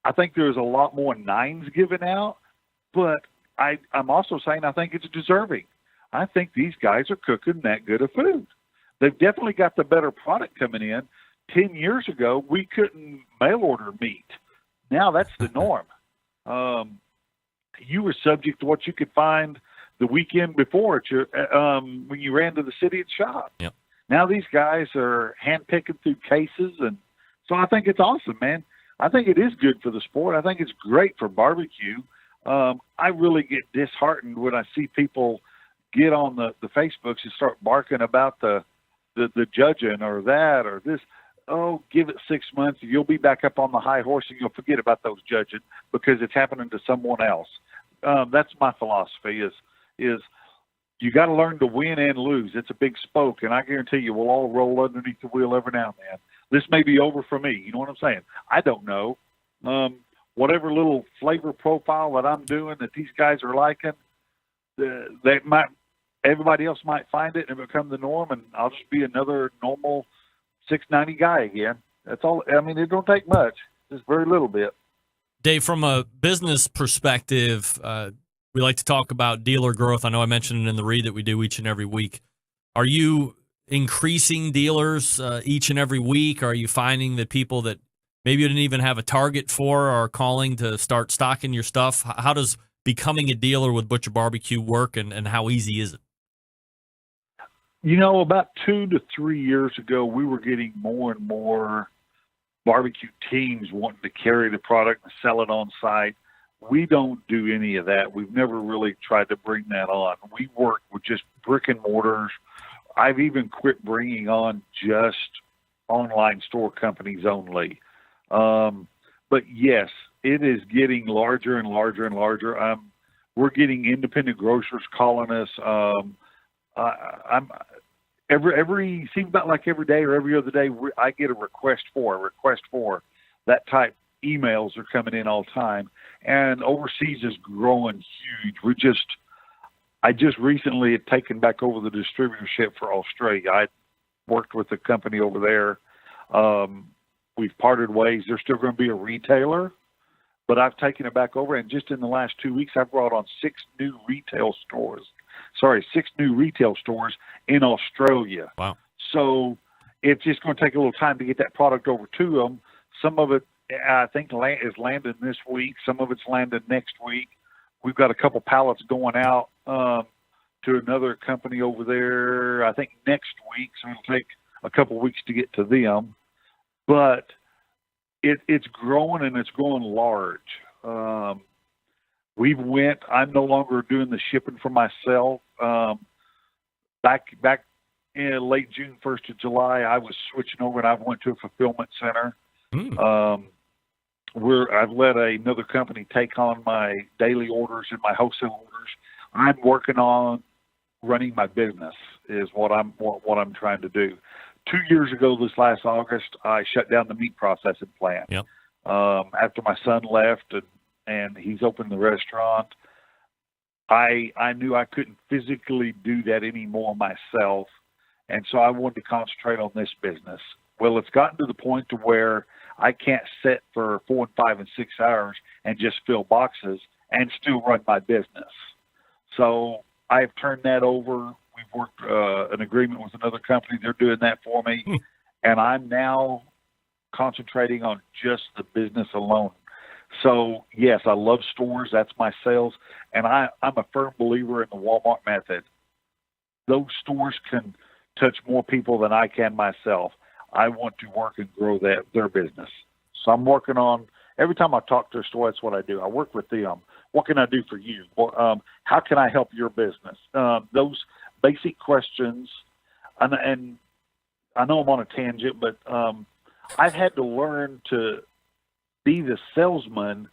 I think there's a lot more nines given out, but I'm also saying I think it's deserving. I think these guys are cooking that good of food. They've definitely got the better product coming in. 10 years ago, we couldn't mail order meat. Now that's the norm. You were subject to what you could find the weekend before at your, when you ran to the city and shop. Yep. Now these guys are hand-picking through cases, and so I think it's awesome, man. I think it is good for the sport. I think it's great for barbecue. I really get disheartened when I see people get on the Facebooks and start barking about the judging or that or this. Oh, give it 6 months. You'll be back up on the high horse and you'll forget about those judging because it's happening to someone else. That's my philosophy is you got to learn to win and lose. It's a big spoke, and I guarantee you we'll all roll underneath the wheel every now and then. This may be over for me. You know what I'm saying? I don't know. Whatever little flavor profile that I'm doing that these guys are liking, everybody else might find it and become the norm, and I'll just be another normal 690 guy again. That's all. I mean, it don't take much. Just very little bit. Dave, from a business perspective, we like to talk about dealer growth. I know I mentioned it in the read that we do each and every week. Are you increasing dealers each and every week? Are you finding that people that maybe you didn't even have a target for are calling to start stocking your stuff? How does becoming a dealer with Butcher Barbecue work, and how easy is it? About 2 to 3 years ago, we were getting more and more barbecue teams wanting to carry the product and sell it on site. We don't do any of that. We've never really tried to bring that on. We work with just brick and mortars. I've even quit bringing on just online store companies only. But yes, it is getting larger and larger and larger. We're getting independent grocers calling us. Seems about like every day or every other day, I get a request for that type. Emails are coming in all the time, and overseas is growing huge. I just recently had taken back over the distributorship for Australia. I worked with the company over there. We've parted ways. They're still going to be a retailer, but I've taken it back over. And just in the last 2 weeks, I've brought on 6 new retail stores in Australia. Wow. So it's just going to take a little time to get that product over to them. Some of it I think is landing this week. Some of it's landed next week. We've got a couple pallets going out to another company over there, I think next week. So it'll take a couple weeks to get to them. But it's growing, and it's growing large. I'm no longer doing the shipping for myself. Back in late June, 1st of July, I was switching over, and I went to a fulfillment center. I've let another company take on my daily orders and my wholesale orders. I'm working on running my business is what I'm trying to do. 2 years ago, this last August, I shut down the meat processing plant. Yep. After my son left and he's opened the restaurant, I knew I couldn't physically do that anymore myself. And so I wanted to concentrate on this business. Well, it's gotten to the point to where I can't sit for 4 and 5 and 6 hours and just fill boxes and still run my business. So I've turned that over. We've worked an agreement with another company. They're doing that for me. And I'm now concentrating on just the business alone. So, yes, I love stores. That's my sales. And I'm a firm believer in the Walmart method. Those stores can touch more people than I can myself. I want to work and grow their business. So I'm working on, every time I talk to a store, that's what I do. I work with them. What can I do for you? How can I help your business? Those basic questions, and I know I'm on a tangent, but I've had to learn to be the salesman,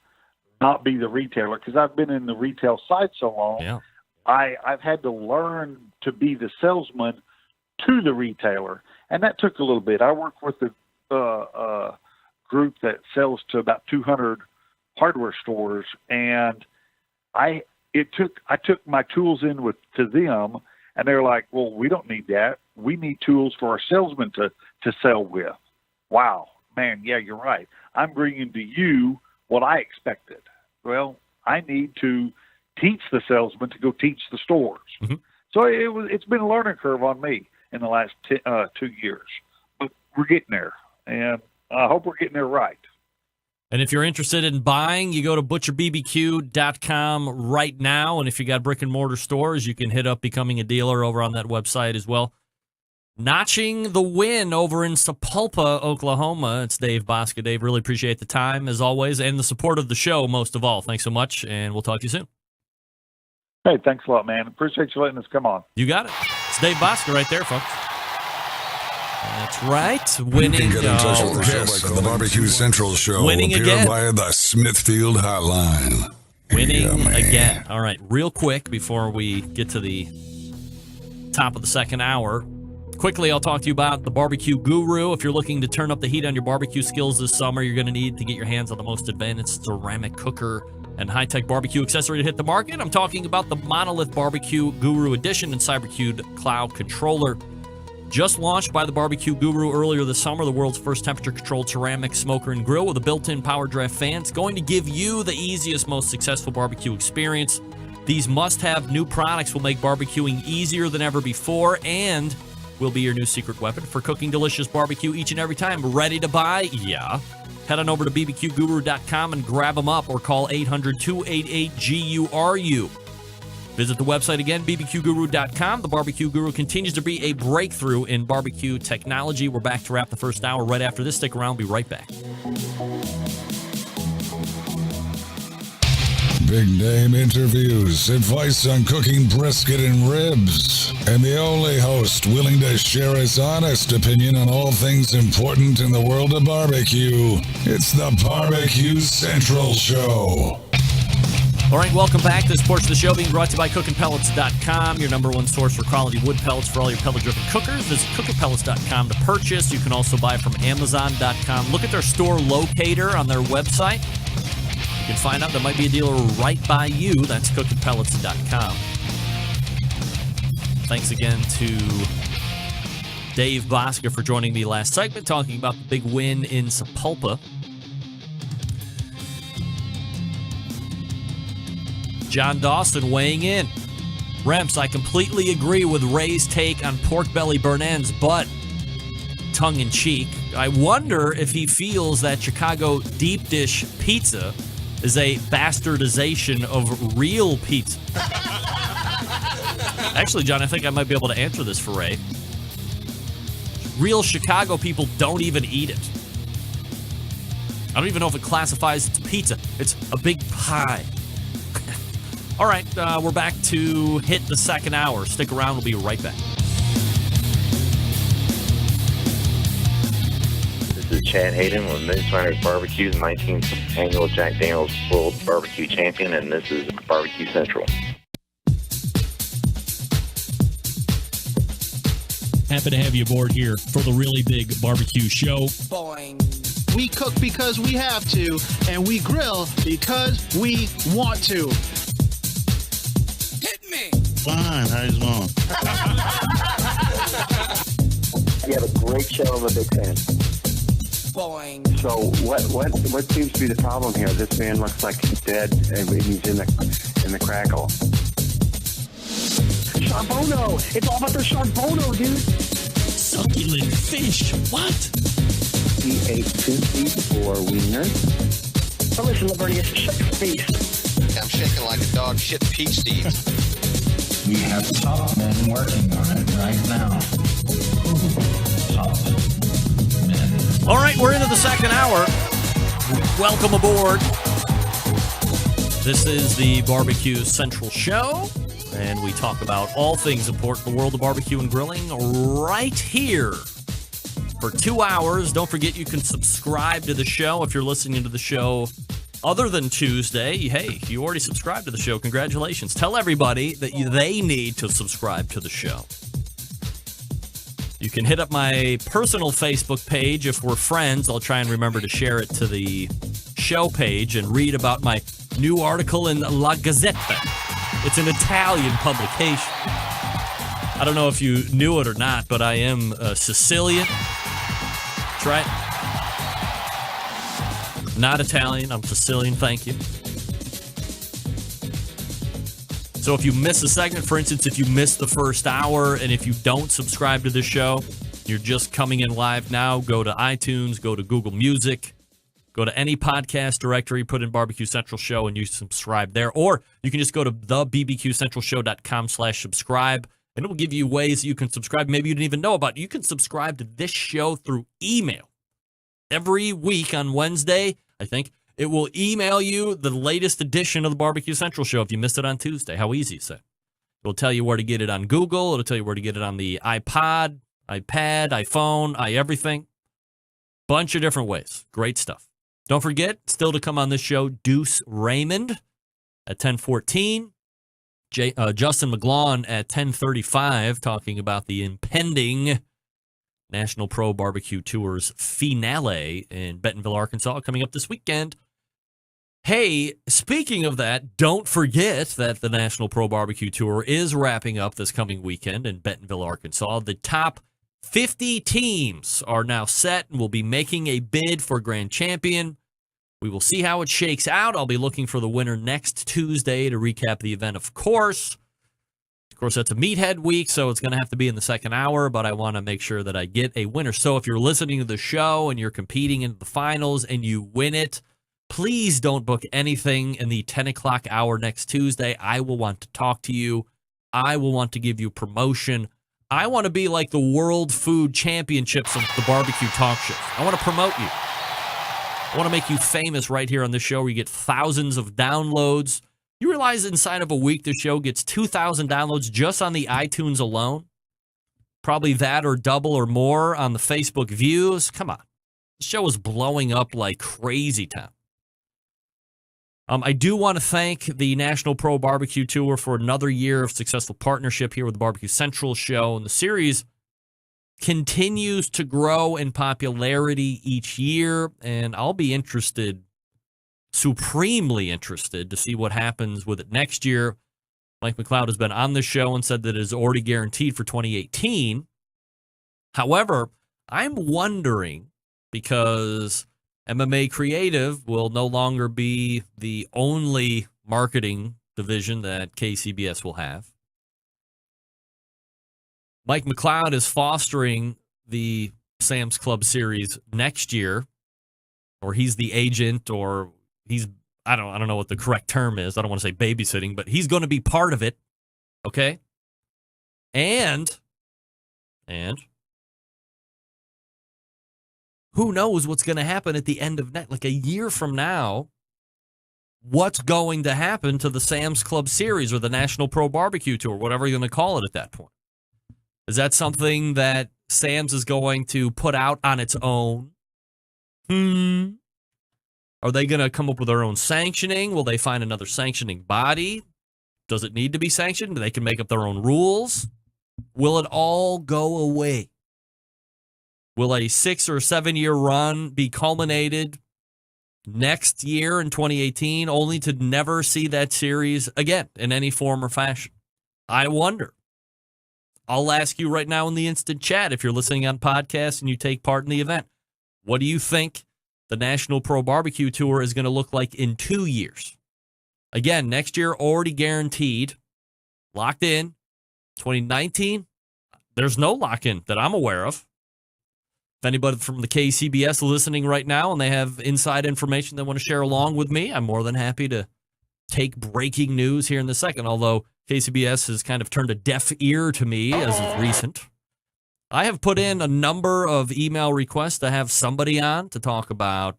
not be the retailer, because I've been in the retail side so long. Yeah. I've had to learn to be the salesman to the retailer, and that took a little bit. I work with a group that sells to about 200 hardware stores, and I took my tools to them, and they're like, "Well, we don't need that. We need tools for our salesmen to sell with." Wow, man, yeah, you're right. I'm bringing to you what I expected. Well, I need to teach the salesman to go teach the stores. Mm-hmm. So it's been a learning curve on me in the last 2 years, but we're getting there, and I hope we're getting there right. And if you're interested in buying, you go to butcherbbq.com right now. And if you got brick and mortar stores, you can hit up becoming a dealer over on that website as well. Notching the win over in Sapulpa, Oklahoma. It's Dave Bosca. Dave, really appreciate the time as always and the support of the show most of all. Thanks so much, and we'll talk to you soon. Hey, thanks a lot, man. Appreciate you letting us come on. You got it. It's Dave Bosca right there, folks. That's right. Winning. You can get in touch with the show by the Barbecue Central Show. Winning again. Via the Smithfield Hotline. Winning again. All right, real quick before we get to the top of the second hour. Quickly, I'll talk to you about the Barbecue Guru. If you're looking to turn up the heat on your barbecue skills this summer, you're going to need to get your hands on the most advanced ceramic cooker and high-tech barbecue accessory to hit the market. I'm talking about the Monolith Barbecue Guru Edition and CyberCube Cloud Controller. Just launched by the Barbecue Guru earlier this summer, the world's first temperature-controlled ceramic smoker and grill with a built-in power draft fan. It's going to give you the easiest, most successful barbecue experience. These must-have new products will make barbecuing easier than ever before and will be your new secret weapon for cooking delicious barbecue each and every time. Ready to buy? Yeah. Head on over to bbqguru.com and grab them up or call 800-288-GURU. Visit the website again, bbqguru.com. The Barbecue Guru continues to be a breakthrough in barbecue technology. We're back to wrap the first hour right after this. Stick around. We'll be right back. Big name interviews, advice on cooking brisket and ribs, and the only host willing to share his honest opinion on all things important in the world of barbecue. It's the Barbecue Central Show. All right, welcome back. This portion of the show being brought to you by cookingpellets.com, your number one source for quality wood pellets for all your pellet-driven cookers. Visit cookingpellets.com to purchase. You can also buy from amazon.com. Look at their store locator on their website. You can find out there might be a dealer right by you. That's cookingpellets.com. Thanks again to Dave Bosca for joining me last segment, talking about the big win in Sapulpa. John Dawson weighing in. Remps, I completely agree with Ray's take on pork belly burn ends, but tongue-in-cheek. I wonder if he feels that Chicago deep dish pizza is a bastardization of real pizza. Actually, John, I think I might be able to answer this for Ray. Real Chicago people don't even eat it. I don't even know if it classifies as pizza. It's a big pie. All right, we're back to hit the second hour. Stick around. We'll be right back. This is Chad Hayden with Moonshiner Barbecue's 19th annual Jack Daniel's World Barbecue Champion, and this is Barbecue Central. Happy to have you aboard here for the really big barbecue show. Boing. We cook because we have to, and we grill because we want to. Hit me. Fine, how's it going? You have a great show. I'm a big fan. Boing. So what seems to be the problem here? This man looks like he's dead, and he's in the crackle. Charbono. It's all about the charbono, dude. Succulent fish. What? He ate 2 feet for wieners. Oh, listen, Lavernius, shut your face. I'm shaking like a dog shit peach seeds. We have top men working on it right now. Top men. All right, we're into the second hour. Welcome aboard. This is the Barbecue Central Show, and we talk about all things important in the world of barbecue and grilling right here for 2 hours. Don't forget you can subscribe to the show if you're listening to the show other than Tuesday. Hey, you already subscribed to the show. Congratulations. Tell everybody that they need to subscribe to the show. You can hit up my personal Facebook page if we're friends. I'll try and remember to share it to the show page and read about my new article in La Gazzetta. It's an Italian publication. I don't know if you knew it or not, but I am Sicilian. That's right. Not Italian. I'm Sicilian. Thank you. So if you miss a segment, for instance, if you miss the first hour, and if you don't subscribe to the show, you're just coming in live now, go to iTunes, go to Google Music, go to any podcast directory, put in Barbecue Central Show, and you subscribe there. Or you can just go to thebbqcentralshow.com/subscribe, and it will give you ways that you can subscribe. Maybe you didn't even know about it. You can subscribe to this show through email. Every week on Wednesday, I think, it will email you the latest edition of the Barbecue Central Show if you missed it on Tuesday. How easy is that? It'll tell you where to get it on Google. It'll tell you where to get it on the iPod, iPad, iPhone, everything. Bunch of different ways. Great stuff. Don't forget, still to come on this show, Duce Raymond at 10:14. Justin McGlaun at 10:35, talking about the impending National Pro Barbecue Tour's finale in Bentonville, Arkansas, coming up this weekend. Hey, speaking of that, don't forget that the National Pro Barbecue Tour is wrapping up this coming weekend in Bentonville, Arkansas. The top 50 teams are now set and will be making a bid for Grand Champion. We will see how it shakes out. I'll be looking for the winner next Tuesday to recap the event, of course. Of course, that's a meathead week, so it's going to have to be in the second hour, but I want to make sure that I get a winner. So if you're listening to the show and you're competing in the finals and you win it, please don't book anything in the 10 o'clock hour next Tuesday. I will want to talk to you. I will want to give you promotion. I want to be like the World Food Championships of the barbecue talk shows. I want to promote you. I want to make you famous right here on the show where you get thousands of downloads. You realize inside of a week, the show gets 2,000 downloads just on the iTunes alone? Probably that or double or more on the Facebook views. Come on. The show is blowing up like crazy town. I do want to thank the National Pro Barbecue Tour for another year of successful partnership here with the Barbecue Central Show. And the series continues to grow in popularity each year. And I'll be supremely interested to see what happens with it next year. Mike McLeod has been on the show and said that it is already guaranteed for 2018. However, I'm wondering, because MMA Creative will no longer be the only marketing division that KCBS will have. Mike McLeod is fostering the Sam's Club Series next year, or he's the agent, or he's, I don't know what the correct term is. I don't want to say babysitting, but he's going to be part of it. Okay? And who knows what's going to happen at the end of like a year from now? What's going to happen to the Sam's Club Series or the National Pro Barbecue Tour, whatever you're going to call it at that point? Is that something that Sam's is going to put out on its own? Are they going to come up with their own sanctioning? Will they find another sanctioning body? Does it need to be sanctioned? They can make up their own rules. Will it all go away? Will a 6 or 7 year run be culminated next year in 2018, only to never see that series again in any form or fashion? I wonder. I'll ask you right now in the instant chat, if you're listening on podcast and you take part in the event, what do you think the National Pro Barbecue Tour is going to look like in 2 years? Again, next year already guaranteed, locked in. 2019, there's no lock-in that I'm aware of. If anybody from the KCBS is listening right now and they have inside information they want to share along with me, I'm more than happy to take breaking news here in a second, although KCBS has kind of turned a deaf ear to me as of recent. I have put in a number of email requests to have somebody on to talk about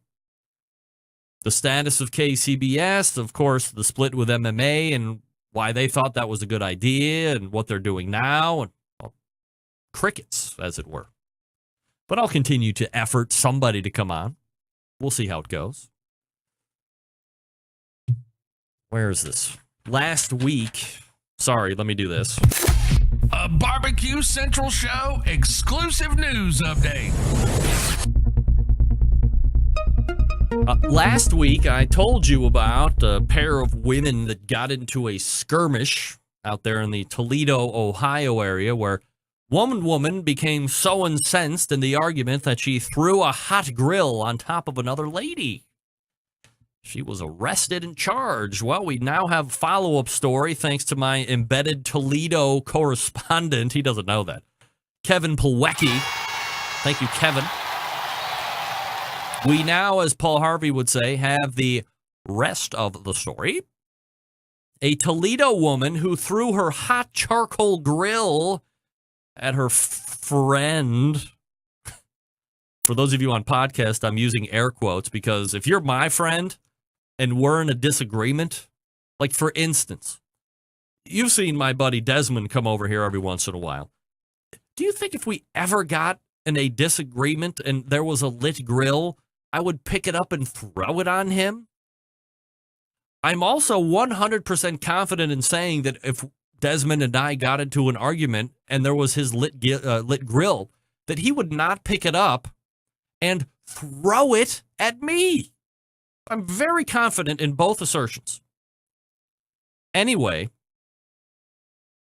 the status of KCBS, of course, the split with MMA and why they thought that was a good idea and what they're doing now, and well, crickets, as it were. But I'll continue to effort somebody to come on. We'll see how it goes. Where is this? Last week, sorry, let me do this. A Barbecue Central Show exclusive news update. Last week, I told you about a pair of women that got into a skirmish out there in the Toledo, Ohio area where one woman became so incensed in the argument that she threw a hot grill on top of another lady. She was arrested and charged. Well, we now have a follow-up story thanks to my embedded Toledo correspondent. He doesn't know that. Kevin Plawecki. Thank you, Kevin. We now, as Paul Harvey would say, have the rest of the story. A Toledo woman who threw her hot charcoal grill at her friend. For those of you on podcast, I'm using air quotes because if you're my friend and we're in a disagreement, like for instance, you've seen my buddy Desmond come over here every once in a while. Do you think if we ever got in a disagreement and there was a lit grill, I would pick it up and throw it on him? I'm also 100% confident in saying that if Desmond and I got into an argument and there was his lit grill, that he would not pick it up and throw it at me. I'm very confident in both assertions. Anyway,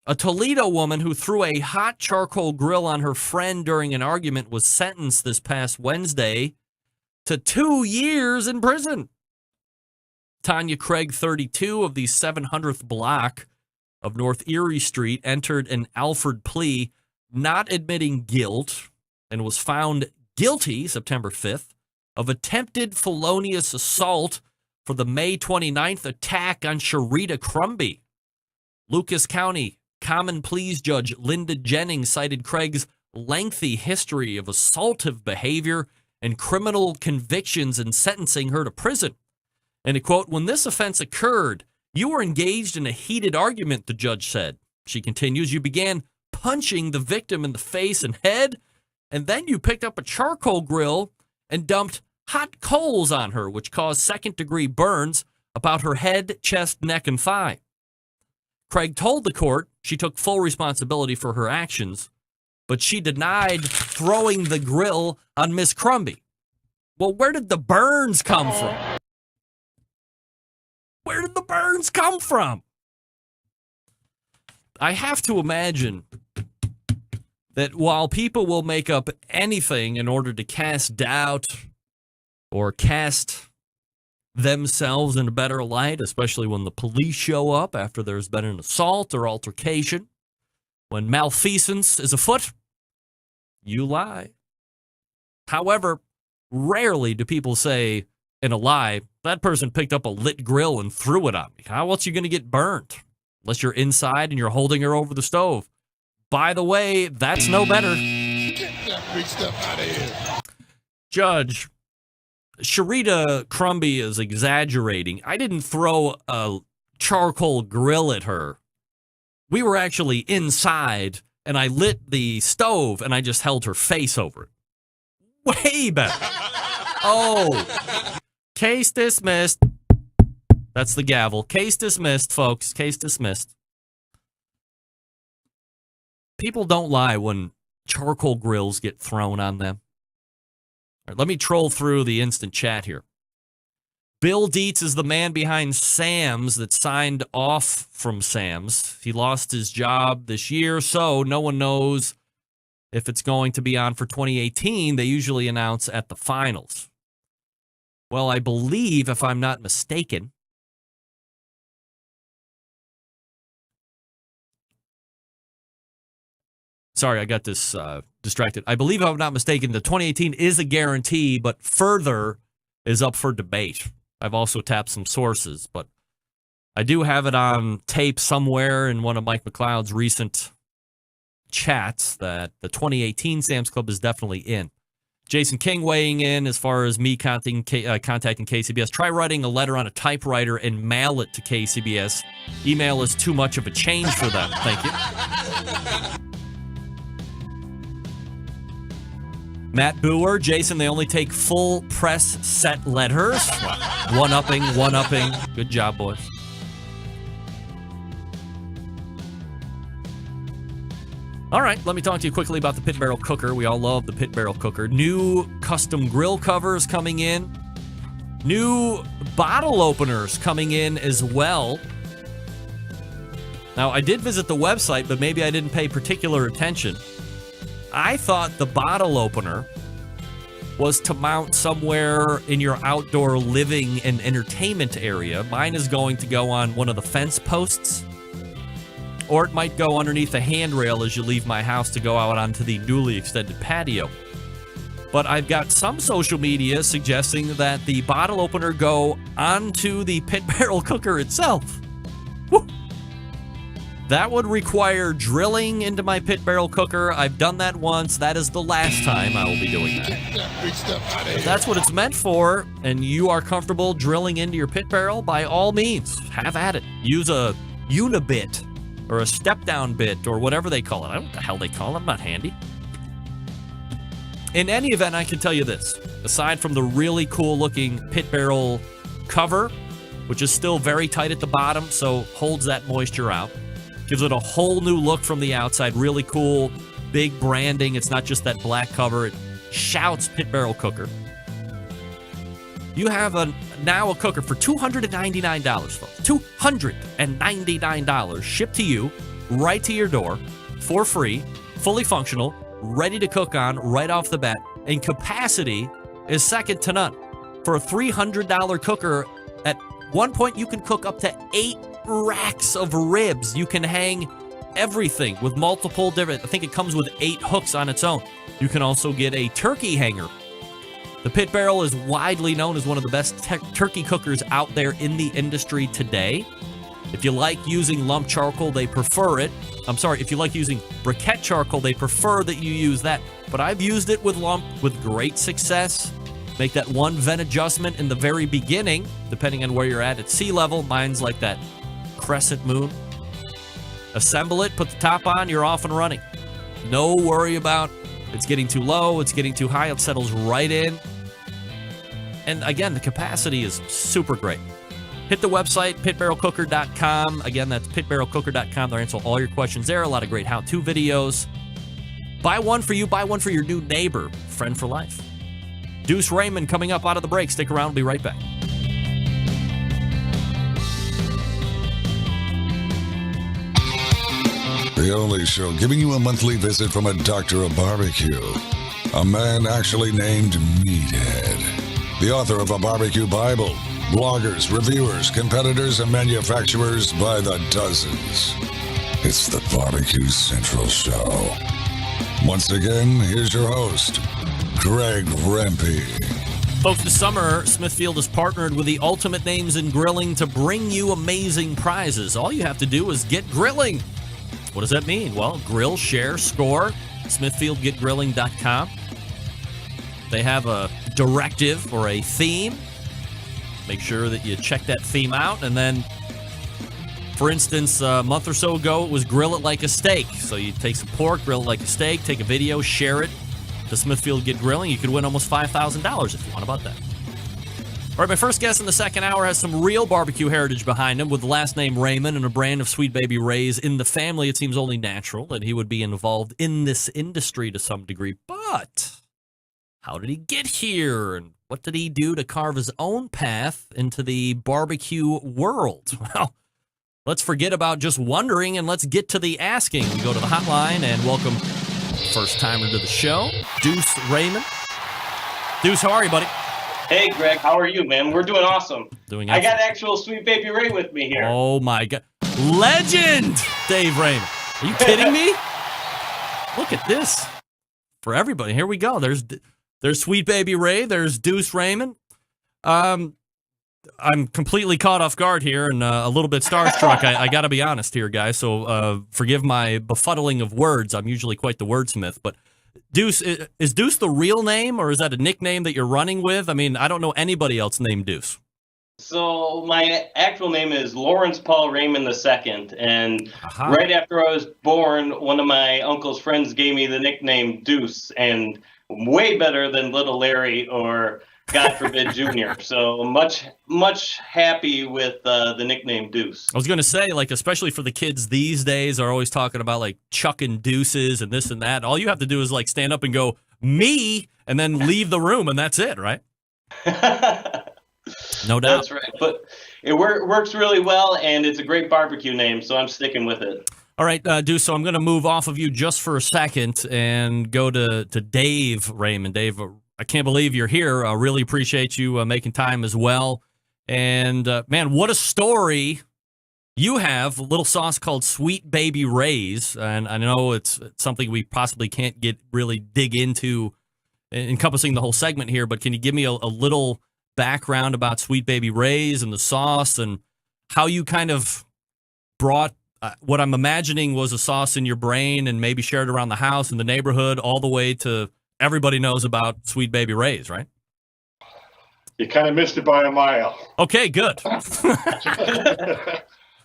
a Toledo woman who threw a hot charcoal grill on her friend during an argument was sentenced this past Wednesday to 2 years in prison. Tanya Craig, 32, of the 700th block of North Erie Street, entered an Alford plea not admitting guilt and was found guilty September 5th of attempted felonious assault for the May 29th attack on Sharita Crumby. Lucas County Common Pleas Judge Linda Jennings cited Craig's lengthy history of assaultive behavior and criminal convictions in sentencing her to prison. And, quote, when this offense occurred, you were engaged in a heated argument, the judge said. She continues, you began punching the victim in the face and head, and then you picked up a charcoal grill and dumped hot coals on her, which caused second-degree burns about her head, chest, neck, and thigh. Craig told the court she took full responsibility for her actions, but she denied throwing the grill on Miss Crumby. Well, where did the burns come from? Where did the burns come from? I have to imagine that while people will make up anything in order to cast doubt or cast themselves in a better light, especially when the police show up after there's been an assault or altercation, when malfeasance is afoot, you lie. However, rarely do people say in a lie, that person picked up a lit grill and threw it on me. How else are you going to get burnt? Unless you're inside and you're holding her over the stove. By the way, that's no better. Get that big stuff out of here. Judge, Sharita Crumby is exaggerating. I didn't throw a charcoal grill at her. We were actually inside, and I lit the stove, and I just held her face over it. Way better. Oh, case dismissed. That's the gavel. Case dismissed, folks. Case dismissed. People don't lie when charcoal grills get thrown on them. All right, let me troll through the instant chat here. Bill Dietz is the man behind Sam's that signed off from Sam's. He lost his job this year, so no one knows if it's going to be on for 2018. They usually announce at the finals. Well, I believe, if I'm not mistaken, sorry, I got this distracted. I believe, if I'm not mistaken, the 2018 is a guarantee, but further is up for debate. I've also tapped some sources, but I do have it on tape somewhere in one of Mike McLeod's recent chats that the 2018 Sam's Club is definitely in. Jason King weighing in as far as me contacting KCBS. Try writing a letter on a typewriter and mail it to KCBS. Email is too much of a change for them. Thank you. Matt Boer, Jason, they only take full press set letters. One-upping. Good job, boys. All right, let me talk to you quickly about the Pit Barrel Cooker. We all love the Pit Barrel Cooker. New custom grill covers coming in. New bottle openers coming in as well. Now, I did visit the website, but maybe I didn't pay particular attention. I thought the bottle opener was to mount somewhere in your outdoor living and entertainment area. Mine is going to go on one of the fence posts, or it might go underneath the handrail as you leave my house to go out onto the newly extended patio. But I've got some social media suggesting that the bottle opener go onto the Pit Barrel Cooker itself. Woo! That would require drilling into my Pit Barrel Cooker. I've done that once. That is the last time I will be doing that. Get that big stuff out of here. If that's what it's meant for, and you are comfortable drilling into your pit barrel, by all means, have at it. Use a unibit or a step-down bit or whatever they call it. I don't know what the hell they call it. I'm not handy. In any event, I can tell you this. Aside from the really cool-looking pit barrel cover, which is still very tight at the bottom, so holds that moisture out, gives it a whole new look from the outside. Really cool, big branding. It's not just that black cover. It shouts Pit Barrel Cooker. You have now a cooker for $299, folks. $299 shipped to you, right to your door, for free, fully functional, ready to cook on right off the bat. And capacity is second to none. For a $300 cooker, at one point you can cook up to 8 racks of ribs. You can hang everything with multiple different, I think it comes with 8 hooks on its own. You can also get a turkey hanger. The Pit Barrel is widely known as one of the best turkey cookers out there in the industry today. If you like using lump charcoal, they prefer it. If you like using briquette charcoal, they prefer that you use that. But I've used it with lump with great success. Make that one vent adjustment in the very beginning, depending on where you're at sea level. Mine's like that crescent moon. Assemble it, put the top on, you're off and running. No worry about it's getting too low, it's getting too high, it settles right in. And again, the capacity is super great. Hit the website, pitbarrelcooker.com. Again, that's pitbarrelcooker.com. They'll answer all your questions there. A lot of great how-to videos. Buy one for you, buy one for your new neighbor. Friend for life. Duce Raymond coming up out of the break. Stick around, we'll be right back. The only show giving you a monthly visit from a doctor of barbecue. A man actually named Meathead. The author of a barbecue Bible. Bloggers, reviewers, competitors, and manufacturers by the dozens. It's the Barbecue Central Show. Once again, here's your host, Greg Rempe. Folks, this summer, Smithfield has partnered with the Ultimate Names in Grilling to bring you amazing prizes. All you have to do is get grilling. What does that mean? Well, grill, share, score. SmithfieldGetGrilling.com. They have a directive or a theme. Make sure that you check that theme out. And then, for instance, a month or so ago, it was Grill It Like a Steak. So you take some pork, grill it like a steak, take a video, share it to Smithfield Get Grilling. You could win almost $5,000 if you want. About that. All right, my first guest in the second hour has some real barbecue heritage behind him with the last name Raymond and a brand of Sweet Baby Ray's in the family. It seems only natural that he would be involved in this industry to some degree. But how did he get here? And what did he do to carve his own path into the barbecue world? Well, let's forget about just wondering and let's get to the asking. We go to the hotline and welcome first timer to the show, Duce Raymond. Duce, how are you, buddy? Hey, Greg, how are you, man? We're doing awesome. Doing I got actual Sweet Baby Ray with me here. Oh, my God. Legend, Dave Raymond. Are you kidding me? Look at this. For everybody. Here we go. There's Sweet Baby Ray. There's Duce Raymond. I'm completely caught off guard here and a little bit starstruck. I got to be honest here, guys. So forgive my befuddling of words. I'm usually quite the wordsmith. But Duce, is Duce the real name, or is that a nickname that you're running with? I mean, I don't know anybody else named Duce. So my actual name is Lawrence Paul Raymond II. And right after I was born, one of my uncle's friends gave me the nickname Duce, and way better than Little Larry or God forbid Junior. So much happy with the nickname Duce. I was going to say, like, especially for the kids these days are always talking about like chucking deuces and this and that. All you have to do is like stand up and go, me, and then leave the room, and that's it, right? No doubt. That's right. But it works really well, and it's a great barbecue name, so I'm sticking with it. All right, Duce, so I'm going to move off of you just for a second and go to Dave Raymond. Dave, I can't believe you're here. I really appreciate you making time as well. And, man, what a story you have. A little sauce called Sweet Baby Ray's. And I know it's something we possibly can't really dig into encompassing the whole segment here, but can you give me a little background about Sweet Baby Ray's and the sauce and how you kind of brought what I'm imagining was a sauce in your brain and maybe shared around the house in the neighborhood all the way to everybody knows about Sweet Baby Ray's, right? You kind of missed it by a mile. Okay, good.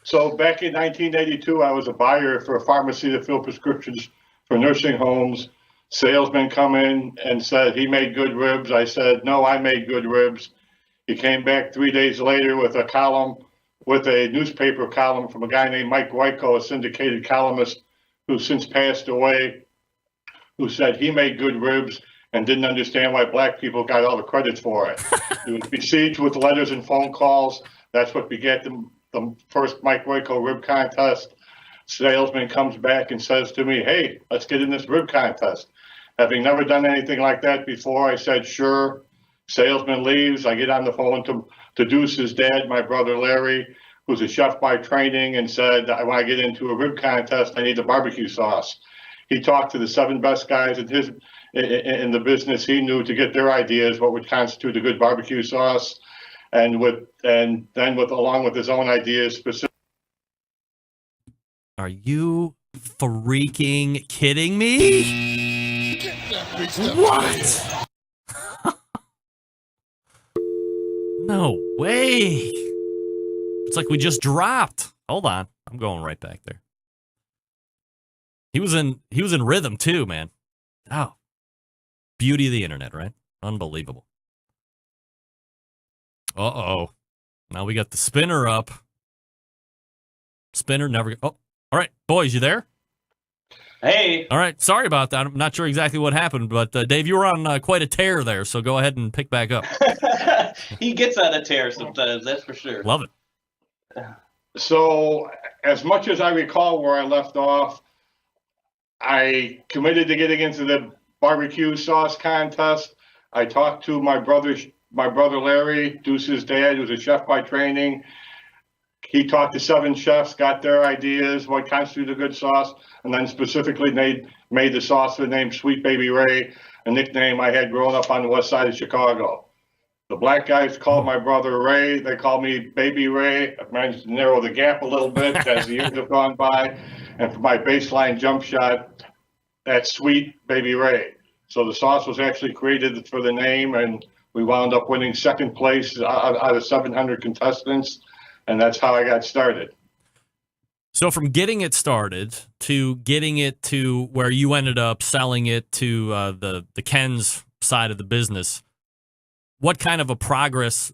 So back in 1982, I was a buyer for a pharmacy to fill prescriptions for nursing homes. Salesman come in and said he made good ribs. I said, no, I made good ribs. He came back 3 days later with a newspaper column from a guy named Mike Wyko, a syndicated columnist who's since passed away, who said he made good ribs and didn't understand why black people got all the credit for it. He was besieged with letters and phone calls. That's what begat the first Mike Wyko rib contest. Salesman comes back and says to me, hey, let's get in this rib contest. Having never done anything like that before, I said, sure. Salesman leaves. I get on the phone to Duce's dad, my brother Larry, who's a chef by training, and said, I want to get into a rib contest. I need the barbecue sauce. He talked to the 7 best guys in the business he knew to get their ideas what would constitute a good barbecue sauce, and then along with his own ideas specific. Are you freaking kidding me? What? No way. It's like we just dropped. Hold on. I'm going right back there. He was in rhythm too, man. Oh. Beauty of the internet, right? Unbelievable. Uh-oh. Now we got the spinner up. Spinner never. Oh, all right. Boys, you there? Hey. All right. Sorry about that. I'm not sure exactly what happened, but Dave, you were on quite a tear there, so go ahead and pick back up. He gets on a tear sometimes, that's for sure. Love it. So, as much as I recall where I left off, I committed to getting into the barbecue sauce contest. I talked to my brother Larry, Duce's dad, who's a chef by training. He talked to 7 chefs, got their ideas, what constitutes a good sauce, and then specifically made the sauce with the name Sweet Baby Ray. a nickname I had growing up on the west side of Chicago. The black guys called my brother Ray. They called me Baby Ray. I've managed to narrow the gap a little bit as the years have gone by. And for my baseline jump shot, that's Sweet Baby Ray. So the sauce was actually created for the name, and we wound up winning second place out of 700 contestants, and that's how I got started. So from getting it started to getting it to where you ended up selling it to the Ken's side of the business, what kind of a progress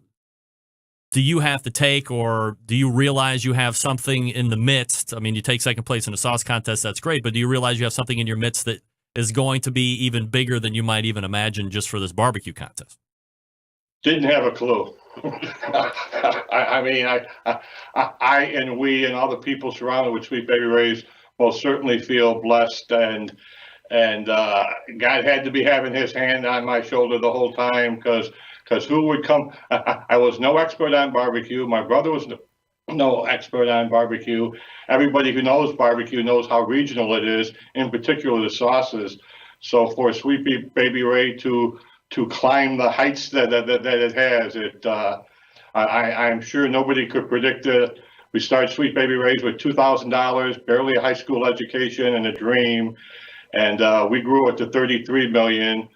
do you have to take, or do you realize you have something in the midst? I mean, you take second place in a sauce contest, that's great, but do you realize you have something in your midst that is going to be even bigger than you might even imagine just for this barbecue contest? Didn't have a clue. I mean, I and we and all the people surrounded with Sweet Baby Ray's most certainly feel blessed, and God had to be having his hand on my shoulder the whole time, because who would come? I was no expert on barbecue. My brother was no expert on barbecue. Everybody who knows barbecue knows how regional it is, in particular the sauces. So for Sweet Baby Ray to climb the heights that it has, I'm sure nobody could predict it. We started Sweet Baby Ray's with $2,000, barely a high school education and a dream, and we grew it to $33 million.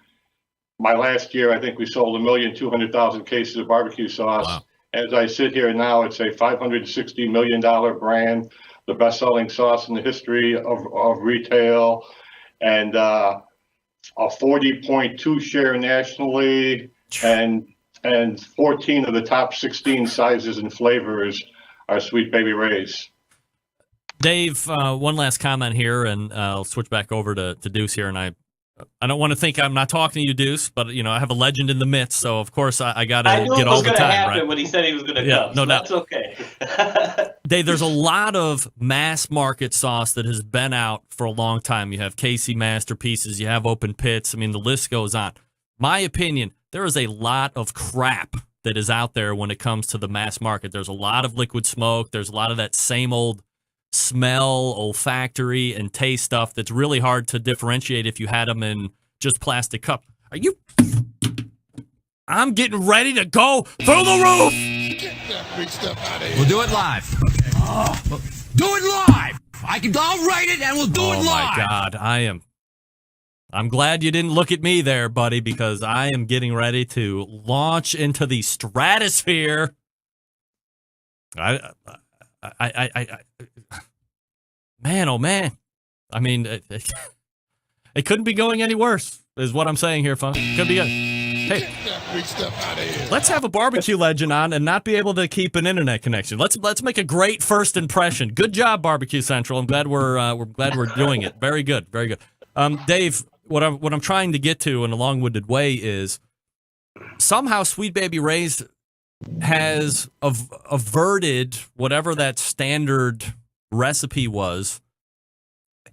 My last year, I think we sold 1,200,000 cases of barbecue sauce. Wow. As I sit here now, it's a $560 million brand, the best-selling sauce in the history of retail, and a 40.2 share nationally, and 14 of the top 16 sizes and flavors are Sweet Baby Ray's. Dave, one last comment here, and I'll switch back over to Duce here, and I don't want to think I'm not talking to you, Duce, but I have a legend in the midst, so of course I got to get all the time. Happen when he said he was going to come. No doubt. That's okay. Dave, there's a lot of mass market sauce that has been out for a long time. You have Casey Masterpieces, you have Open Pits. I mean, the list goes on. My opinion, there is a lot of crap that is out there when it comes to the mass market. There's a lot of liquid smoke. There's a lot of that same old smell, olfactory, and taste stuff that's really hard to differentiate if you had them in just plastic cup. I'm getting ready to go through the roof. Get that big stuff out of here. We'll do it live. Do it live. I'll write it and we'll do it live. Oh my God, I'm glad you didn't look at me there, buddy, because I am getting ready to launch into the stratosphere. Man, oh man. I mean, it couldn't be going any worse, is what I'm saying here, folks. Could be good. Hey, let's have a barbecue legend on and not be able to keep an internet connection. Let's make a great first impression. Good job, Barbecue Central. I'm glad we're doing it. Very good, very good. Dave, what I'm trying to get to in a long-winded way is somehow Sweet Baby Ray's has averted whatever that standard recipe was,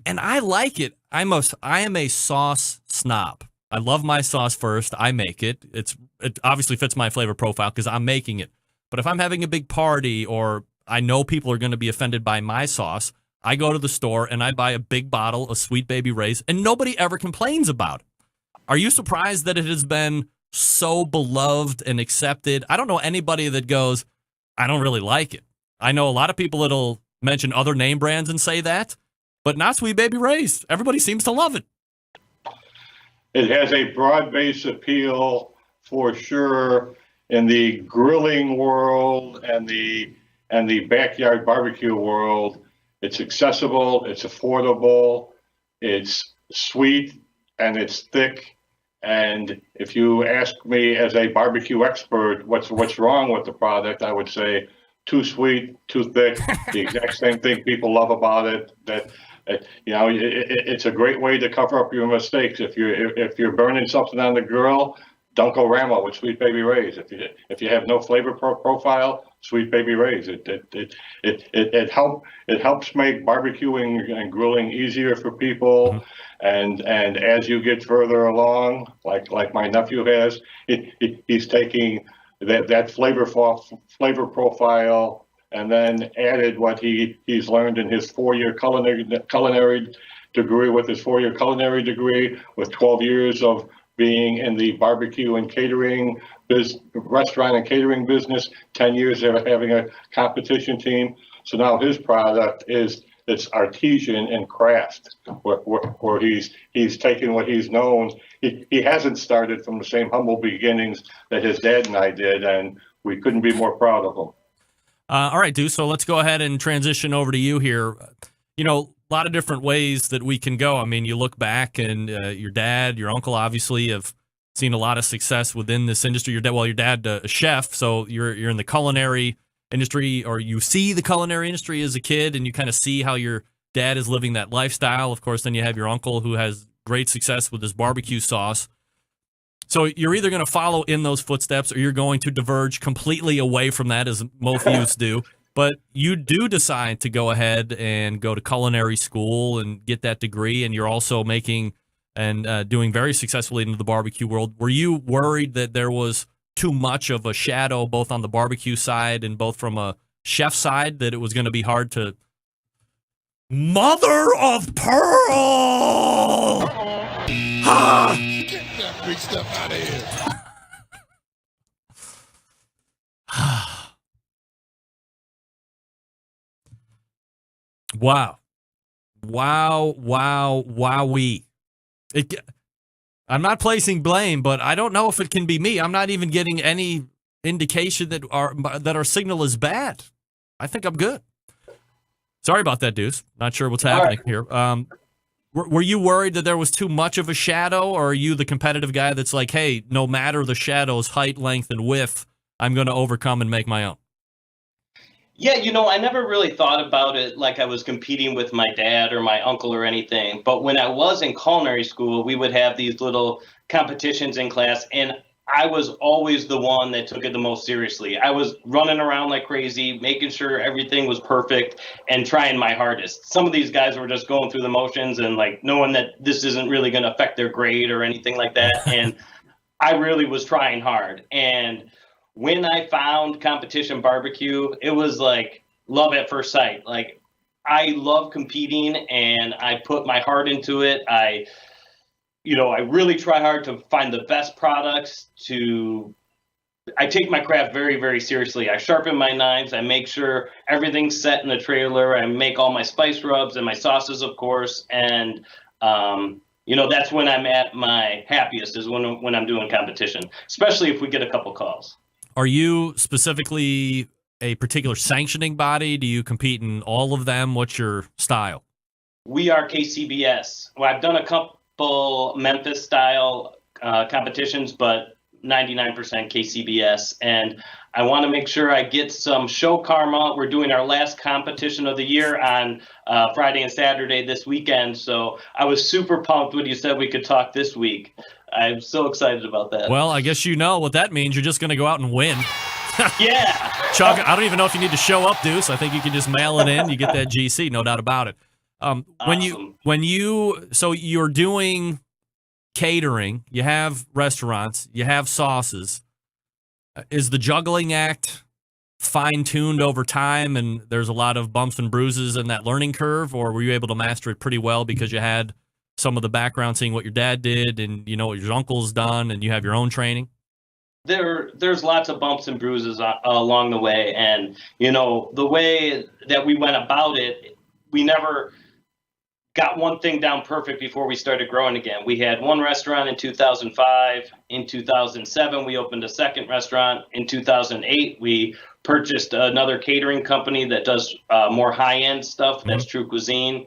and I like it. I am a sauce snob. I love my sauce first. I make it. It obviously fits my flavor profile because I'm making it. But if I'm having a big party or I know people are going to be offended by my sauce, I go to the store and I buy a big bottle of Sweet Baby Ray's, and nobody ever complains about it. Are you surprised that it has been so beloved and accepted? I don't know anybody that goes, I don't really like it. I know a lot of people that'll mention other name brands and say that, but not Sweet Baby Ray's. Everybody seems to love it. It has a broad-based appeal for sure in the grilling world and the backyard barbecue world. It's accessible, it's affordable, it's sweet, and it's thick. And if you ask me as a barbecue expert what's wrong with the product, I would say too sweet, too thick. The exact same thing people love about it. It's a great way to cover up your mistakes. If you're burning something on the grill, don't go Ramo with Sweet Baby Ray's. If you have no flavor profile, Sweet Baby Ray's. It helps make barbecuing and grilling easier for people. Mm-hmm. And as you get further along, like my nephew has, he's taking that flavor profile and then added what he's learned in his 4-year culinary degree, with his 4-year culinary degree, with 12 years of being in the barbecue and catering restaurant and catering business, 10 years of having a competition team. So now his product is it's artisan and craft, where he's taken what he's known. He hasn't started from the same humble beginnings that his dad and I did, and we couldn't be more proud of him. All right, Duce, so let's go ahead and transition over to you here. You know, a lot of different ways that we can go. I mean, you look back and your dad, your uncle obviously have seen a lot of success within this industry. Your dad a chef, so you're in the culinary industry, or you see the culinary industry as a kid and you kind of see how your dad is living that lifestyle. Of course, then you have your uncle who has great success with his barbecue sauce. So you're either going to follow in those footsteps or you're going to diverge completely away from that, as most youths do. But you do decide to go ahead and go to culinary school and get that degree, and you're also making and doing very successfully into the barbecue world. Were you worried that there was too much of a shadow both on the barbecue side and both from a chef side, that it was going to be hard to... Mother of pearl! Get that big stuff out of here. Wow. Wowee. I'm not placing blame, but I don't know if it can be me. I'm not even getting any indication that our signal is bad. I think I'm good. Sorry about that, Duce. Not sure what's happening here. Were you worried that there was too much of a shadow, or are you the competitive guy that's like, hey, no matter the shadow's height, length, and width, I'm going to overcome and make my own? Yeah, I never really thought about it like I was competing with my dad or my uncle or anything. But when I was in culinary school, we would have these little competitions in class, and I was always the one that took it the most seriously. I was running around like crazy, making sure everything was perfect and trying my hardest. Some of these guys were just going through the motions and like knowing that this isn't really going to affect their grade or anything like that. And I really was trying hard. And when I found competition barbecue, it was like love at first sight. Like, I love competing and I put my heart into it. I really try hard to find the best products. I take my craft very, very seriously. I sharpen my knives. I make sure everything's set in the trailer. I make all my spice rubs and my sauces, of course. And, that's when I'm at my happiest, is when I'm doing competition, especially if we get a couple calls. Are you specifically a particular sanctioning body? Do you compete in all of them? What's your style? We are KCBS. Well, I've done a couple Memphis style competitions, but 99% KCBS. And I want to make sure I get some show karma. We're doing our last competition of the year on Friday and Saturday this weekend. So I was super pumped when you said we could talk this week. I'm so excited about that. Well, I guess you know what that means. You're just going to go out and win. Yeah. Chuck, I don't even know if you need to show up, Duce. I think you can just mail it in. You get that GC, no doubt about it. So you're doing catering, you have restaurants, you have sauces. Is the juggling act fine-tuned over time and there's a lot of bumps and bruises in that learning curve, or were you able to master it pretty well because you had some of the background, seeing what your dad did and you know what your uncle's done and you have your own training? There's lots of bumps and bruises along the way. And, the way that we went about it, we never got one thing down perfect before we started growing again. We had one restaurant in 2005. In 2007, we opened a second restaurant. In 2008, we purchased another catering company that does more high-end stuff. That's True Cuisine.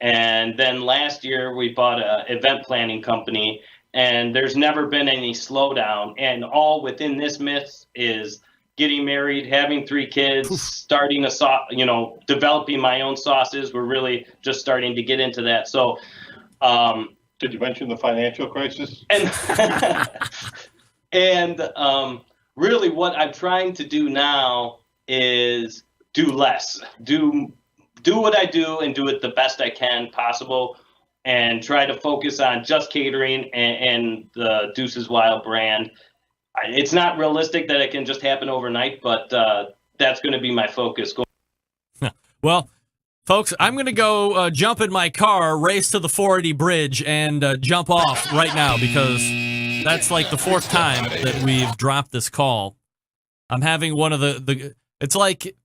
And then last year, we bought an event planning company. And there's never been any slowdown. And all within this myth is getting married, having 3 kids, starting developing my own sauces. We're really just starting to get into that. So, did you mention the financial crisis? And really what I'm trying to do now is do less. Do what I do and do it the best I can possible, and try to focus on just catering and the Duce's Wild brand. It's not realistic that it can just happen overnight, but that's going to be my focus. Well, folks, I'm going to go jump in my car, race to the 480 bridge, and jump off right now because that's like the fourth time that we've dropped this call. I'm having one of the it's like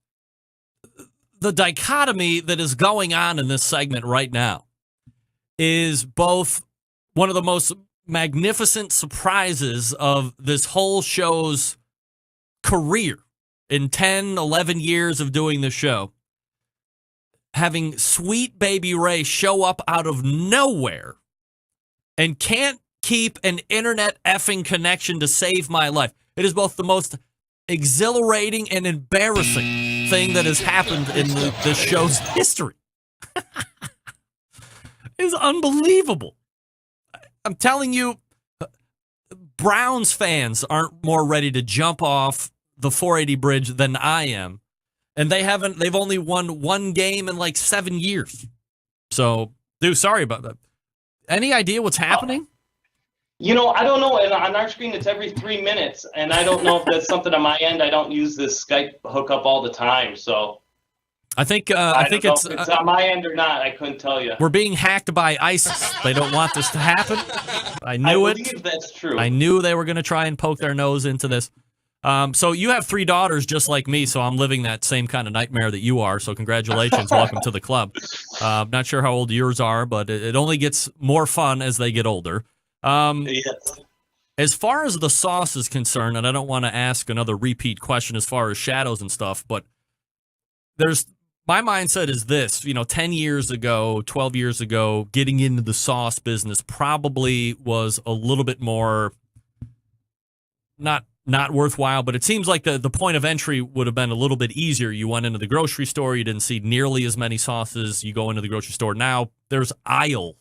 the dichotomy that is going on in this segment right now is both one of the most magnificent surprises of this whole show's career in 10, 11 years of doing the show. Having Sweet Baby Ray show up out of nowhere and can't keep an internet effing connection to save my life. It is both the most exhilarating and embarrassing thing that has happened in the show's history. It's unbelievable. I'm telling you, Browns fans aren't more ready to jump off the 480 bridge than I am. And they've only won one game in like 7 years. So, dude, sorry about that. Any idea what's happening? I don't know. And on our screen, it's every 3 minutes. And I don't know if that's something on my end. I don't use this Skype hookup all the time. So I think if it's on my end or not. I couldn't tell you. We're being hacked by ISIS. They don't want this to happen. I believe that's true. I knew they were going to try and poke their nose into this. So you have 3 daughters just like me, so I'm living that same kind of nightmare that you are. So congratulations. Welcome to the club. Not sure how old yours are, but it only gets more fun as they get older. Yes. As far as the sauce is concerned, and I don't want to ask another repeat question as far as shadows and stuff, but my mindset is this, 10 years ago, 12 years ago, getting into the sauce business probably was a little bit more not worthwhile, but it seems like the point of entry would have been a little bit easier. You went into the grocery store, you didn't see nearly as many sauces. You go into the grocery store now, there's aisle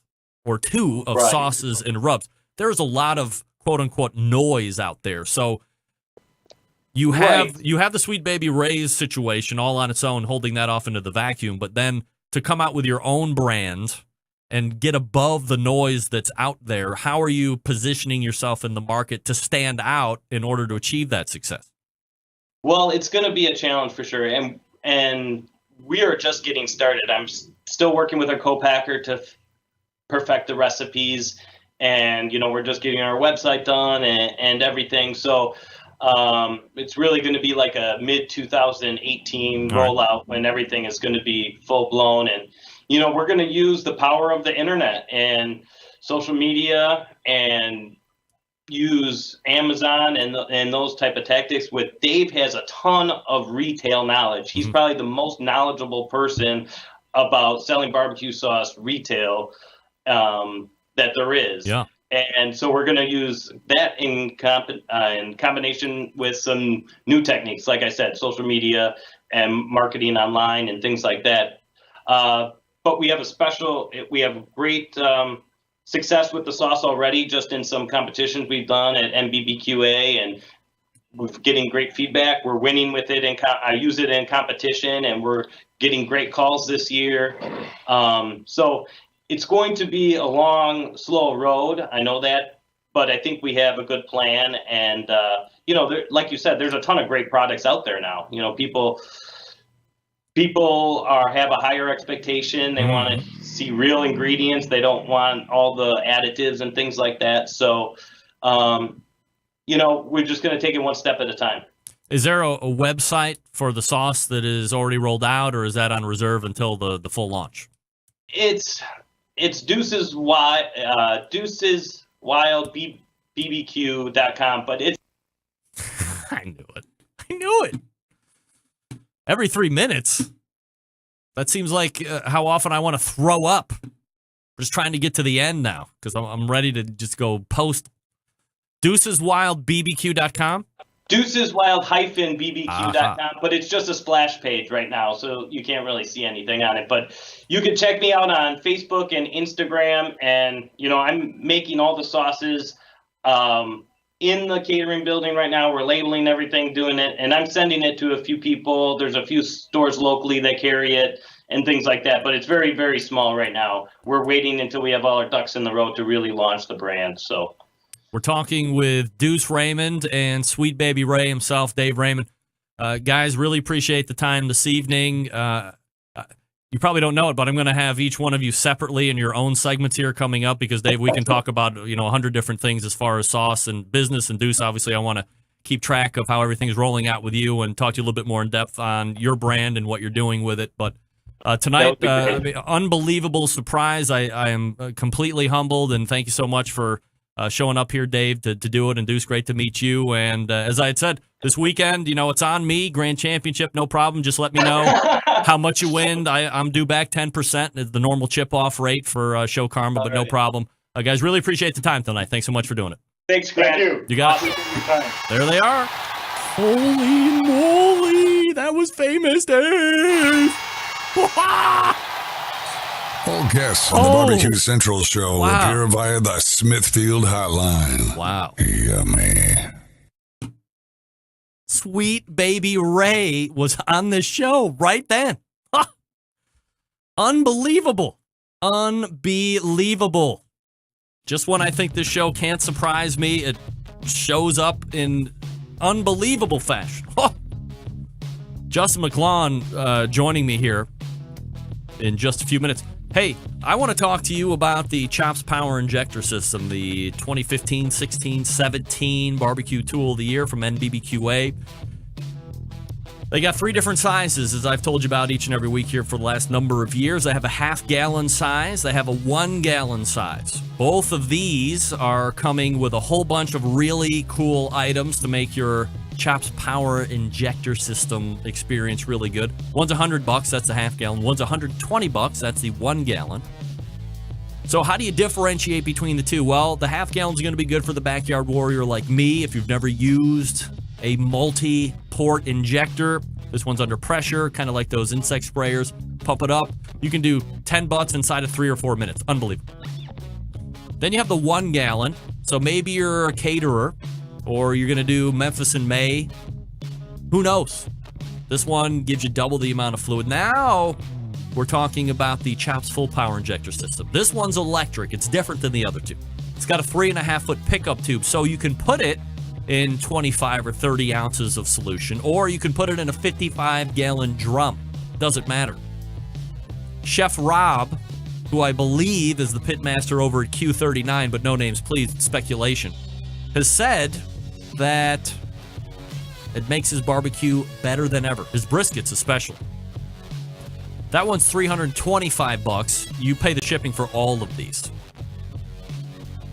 or 2 of sauces and rubs. There's a lot of quote unquote noise out there. So you have the Sweet Baby Ray's situation all on its own, holding that off into the vacuum, but then to come out with your own brand and get above the noise that's out there, how are you positioning yourself in the market to stand out in order to achieve that success? Well, it's going to be a challenge for sure. And we are just getting started. I'm still working with our co-packer to perfect the recipes. And, we're just getting our website done and everything. So it's really going to be like a mid-2018 rollout when everything is going to be full-blown. And, we're going to use the power of the internet and social media and use Amazon and those type of tactics. Dave has a ton of retail knowledge. He's probably the most knowledgeable person about selling barbecue sauce retail that there is. Yeah. And so we're going to use that in combination with some new techniques, like I said, social media and marketing online and things like that. But we have great success with the sauce already, just in some competitions we've done at MBBQA, and we're getting great feedback. We're winning with it, and I use it in competition, and we're getting great calls this year. So it's going to be a long, slow road. I know that, but I think we have a good plan. And, like you said, there's a ton of great products out there now. People have a higher expectation. They want to see real ingredients. They don't want all the additives and things like that. So, we're just going to take it one step at a time. Is there a website for the sauce that is already rolled out, or is that on reserve until the full launch? It's DucesWildBBQ.com, but it's. I knew it. Every 3 minutes. That seems like how often I want to throw up. I'm just trying to get to the end now because I'm ready to just go post. DucesWildBBQ.com? DucesWild-BBQ.com, but it's just a splash page right now, so you can't really see anything on it. But you can check me out on Facebook and Instagram, and I'm making all the sauces in the catering building right now. We're labeling everything, doing it, and I'm sending it to a few people. There's a few stores locally that carry it and things like that, but it's very, very small right now. We're waiting until we have all our ducks in the row to really launch the brand. So we're talking with Duce Raymond and Sweet Baby Ray himself, Dave Raymond. Guys, really appreciate the time this evening. you probably don't know it, but I'm going to have each one of you separately in your own segments here coming up because, Dave, we can talk about 100 different things as far as sauce and business. And Duce, obviously, I want to keep track of how everything's rolling out with you and talk to you a little bit more in depth on your brand and what you're doing with it. But tonight, unbelievable surprise. I am completely humbled, and thank you so much for showing up here, Dave, to do it. And Duce, great to meet you. And as I had said, this weekend, it's on me. Grand Championship, no problem. Just let me know how much you win. I'm due back 10%. It's the normal chip-off rate for Show Karma, but no problem. Guys, really appreciate the time tonight. Thanks so much for doing it. Thanks, Grant. Thank you. You got it. There they are. Holy moly, that was famous, Dave. All guests on the Barbecue Central show appear via the Smithfield Hotline. Wow. Yummy. Sweet baby Ray was on this show right then. Unbelievable. Unbelievable. Just when I think this show can't surprise me, it shows up in unbelievable fashion. Justin McGlaun joining me here in just a few minutes. Hey, I want to talk to you about the Chops Power Injector System, the 2015, 16, 17 barbecue tool of the year from NBBQA. They got 3 different sizes, as I've told you about each and every week here for the last number of years. They have a half-gallon size. They have a 1-gallon size. Both of these are coming with a whole bunch of really cool items to make your Chops Power Injector System experience really good. One's $100, that's the half-gallon. One's $120, that's the 1-gallon. So how do you differentiate between the two? Well, the half-gallon's going to be good for the backyard warrior like me if you've never used a multi-port injector. This one's under pressure, kind of like those insect sprayers. Pump it up. You can do 10 butts inside of 3 or 4 minutes. Unbelievable. Then you have the 1-gallon. So maybe you're a caterer or you're going to do Memphis in May. Who knows? This one gives you double the amount of fluid. Now we're talking about the Chops Full Power Injector System. This one's electric. It's different than the other two. It's got a 3.5-foot pickup tube, so you can put it in 25 or 30 ounces of solution, or you can put it in a 55-gallon drum. Doesn't matter. Chef Rob, who I believe is the pitmaster over at Q39, but no names, please, speculation, has said that it makes his barbecue better than ever. His briskets especially. That one's $325. You pay the shipping for all of these.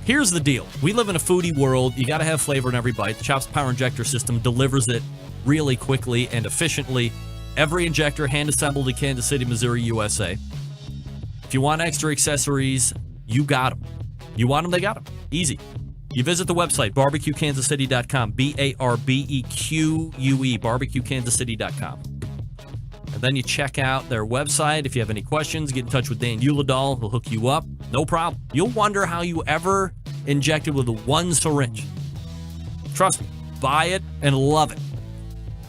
Here's the deal. We live in a foodie world. You got to have flavor in every bite. The Chops Power Injector System delivers it really quickly and efficiently. Every injector hand-assembled in Kansas City, Missouri, USA. If you want extra accessories, you got them. You want them, they got them. Easy. You visit the website, barbecuekansascity.com, BARBEQUE, barbecuekansascity.com. And then you check out their website. If you have any questions, get in touch with Dan Uladal. He'll hook you up. No problem. You'll wonder how you ever injected with a 1 syringe. Trust me, buy it and love it.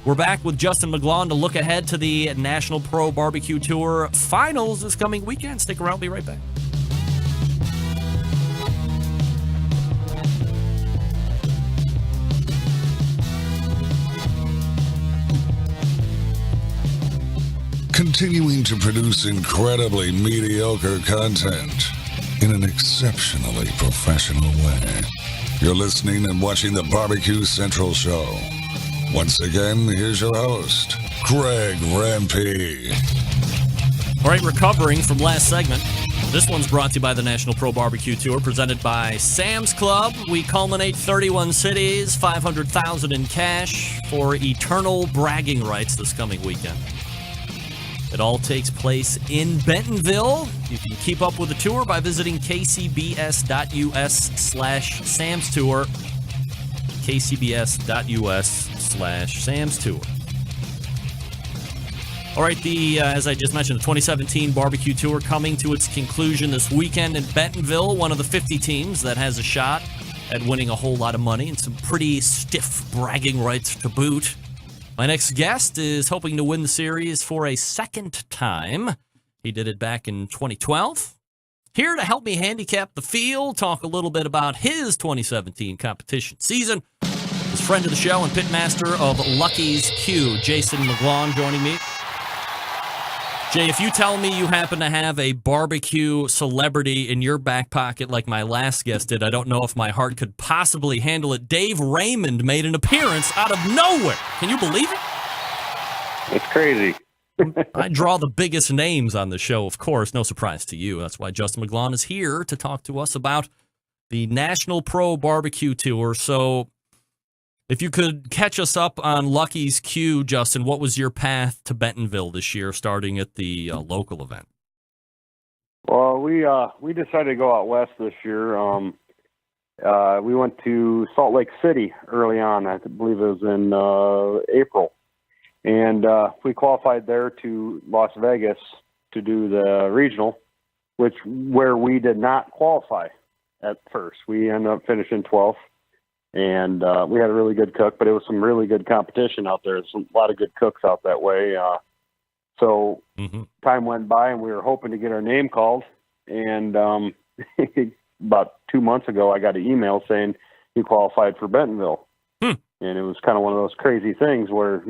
We're back with Justin McGlaun to look ahead to the National Pro Barbecue Tour Finals this coming weekend. Stick around. Be right back. Continuing to produce incredibly mediocre content in an exceptionally professional way. You're listening and watching the Barbecue Central Show. Once again, here's your host, Greg Rampey. All right, recovering from last segment. This one's brought to you by the National Pro Barbecue Tour, presented by Sam's Club. We culminate 31 cities, $500,000 in cash for eternal bragging rights this coming weekend. It all takes place in Bentonville. You can keep up with the tour by visiting kcbs.us/Sam's Tour. kcbs.us/Sam's Tour. All right, as I just mentioned, the 2017 Barbecue Tour coming to its conclusion this weekend in Bentonville, one of the 50 teams that has a shot at winning a whole lot of money and some pretty stiff bragging rights to boot. My next guest is hoping to win the series for a second time. He did it back in 2012. Here to help me handicap the field, talk a little bit about his 2017 competition season, his friend of the show and pitmaster of Lucky's Q, Jason McGlaun, joining me. Jay, if you tell me you happen to have a barbecue celebrity in your back pocket like my last guest did, I don't know if my heart could possibly handle it. Dave Raymond made an appearance out of nowhere. Can you believe it? It's crazy. I draw the biggest names on the show, of course. No surprise to you. That's why Justin McGlaun is here to talk to us about the National Pro Barbecue Tour. So if you could catch us up on Lucky's Q, Justin, what was your path to Bentonville this year, starting at the local event? Well, we decided to go out west this year. We went to Salt Lake City early on. I believe it was in April. And we qualified there to Las Vegas to do the regional, where we did not qualify at first. We ended up finishing 12th. And we had a really good cook, but it was some really good competition out there. There's a lot of good cooks out that way. So time went by, and we were hoping to get our name called. And about 2 months ago, I got an email saying he qualified for Bentonville. And it was kind of one of those crazy things where,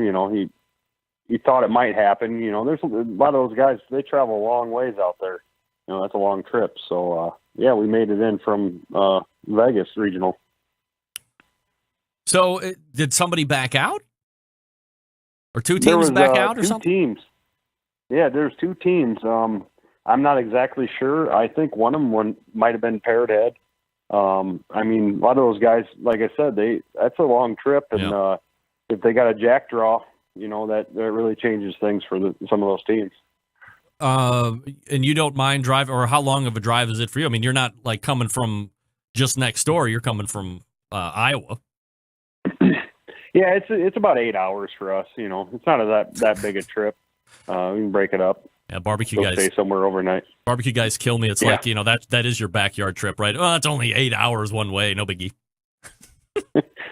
he thought it might happen. There's a lot of those guys, they travel a long ways out there. That's a long trip. So, we made it in from Vegas regional. So, did somebody back out? Or two teams back out or two something? Teams. Yeah, there's two teams. I'm not exactly sure. I think one of them might have been Parrot Head. A lot of those guys, like I said, that's a long trip. And if they got a jack draw, that really changes things for some of those teams. And you don't mind driving, or how long of a drive is it for you? I mean, you're not like coming from just next door. You're coming from Iowa. Yeah, it's about 8 hours for us. It's not that big a trip. We can break it up. Yeah, barbecue guys stay somewhere overnight. Barbecue guys kill me. It's like that is your backyard trip, right? Oh, it's only 8 hours one way. No biggie.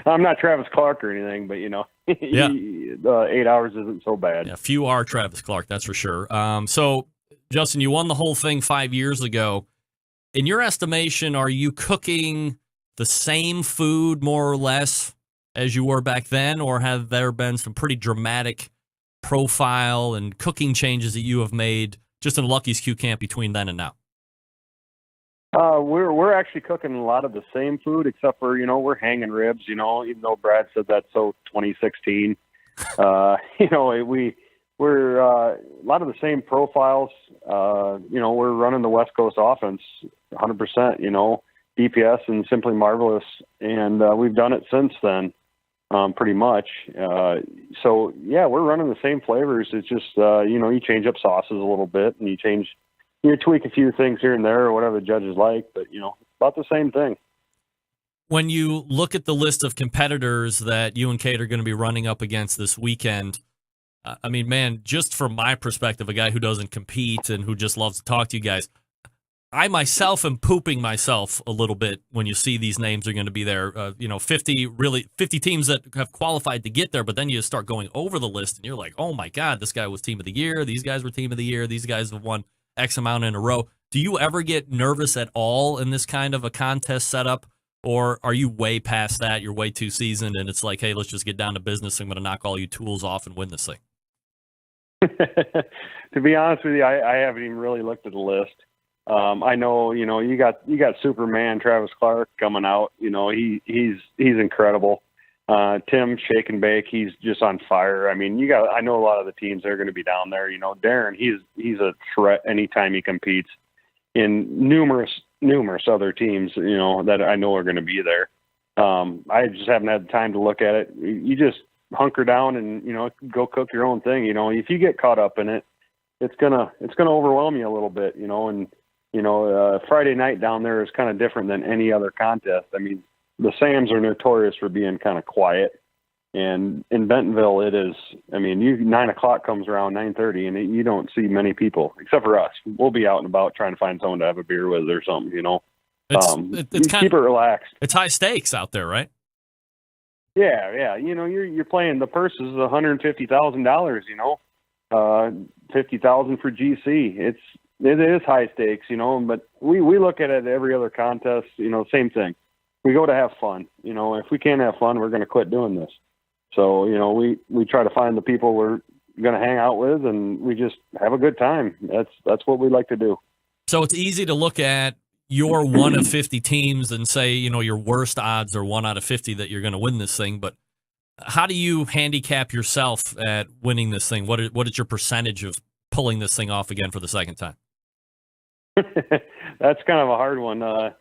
I'm not Travis Clark or anything, but 8 hours isn't so bad. Yeah, few are Travis Clark, that's for sure. So, Justin, you won the whole thing 5 years ago. In your estimation, are you cooking the same food more or less as you were back then, or have there been some pretty dramatic profile and cooking changes that you have made just in Lucky's Q camp between then and now? We're actually cooking a lot of the same food, except for we're hanging ribs. Even though Brad said that's so 2016. We're a lot of the same profiles. We're running the West Coast offense 100%. DPS and Simply Marvelous, and we've done it since then. Pretty much. We're running the same flavors. It's just, you change up sauces a little bit and you tweak a few things here and there or whatever the judges like, but, about the same thing. When you look at the list of competitors that you and Kate are going to be running up against this weekend, just from my perspective, a guy who doesn't compete and who just loves to talk to you guys, I myself am pooping myself a little bit when you see these names are going to be there. 50 teams that have qualified to get there, but then you start going over the list and you're like, oh my God, this guy was team of the year. These guys were team of the year. These guys have won X amount in a row. Do you ever get nervous at all in this kind of a contest setup, or are you way past that? You're way too seasoned and it's like, hey, let's just get down to business. I'm going to knock all you tools off and win this thing. To be honest with you, I haven't even really looked at the list. I know, you got Superman Travis Clark coming out. He's incredible. Tim Shake and Bake, he's just on fire. I know a lot of the teams that are going to be down there. Darren, he's a threat anytime he competes. In numerous other teams, that I know are going to be there. I just haven't had the time to look at it. You just hunker down and go cook your own thing. If you get caught up in it, it's gonna overwhelm you a little bit. Friday night down there is kind of different than any other contest. The Sams are notorious for being kind of quiet, and in Bentonville it is. 9 o'clock comes around, 9:30, and you don't see many people except for us. We'll be out and about trying to find someone to have a beer with or something. It's keep it relaxed. It's high stakes out there, right? Yeah. You're playing, the purse is $150,000. $50,000 for GC. It is high stakes, but we look at it every other contest, same thing. We go to have fun. If we can't have fun, we're going to quit doing this. So, we try to find the people going to hang out with, and we just have a good time. That's what we like to do. So it's easy to look at your one of 50 teams and say, your worst odds are 1 out of 50 that you're going to win this thing. But how do you handicap yourself at winning this thing? What is your percentage of pulling this thing off again for the second time? That's kind of a hard one. I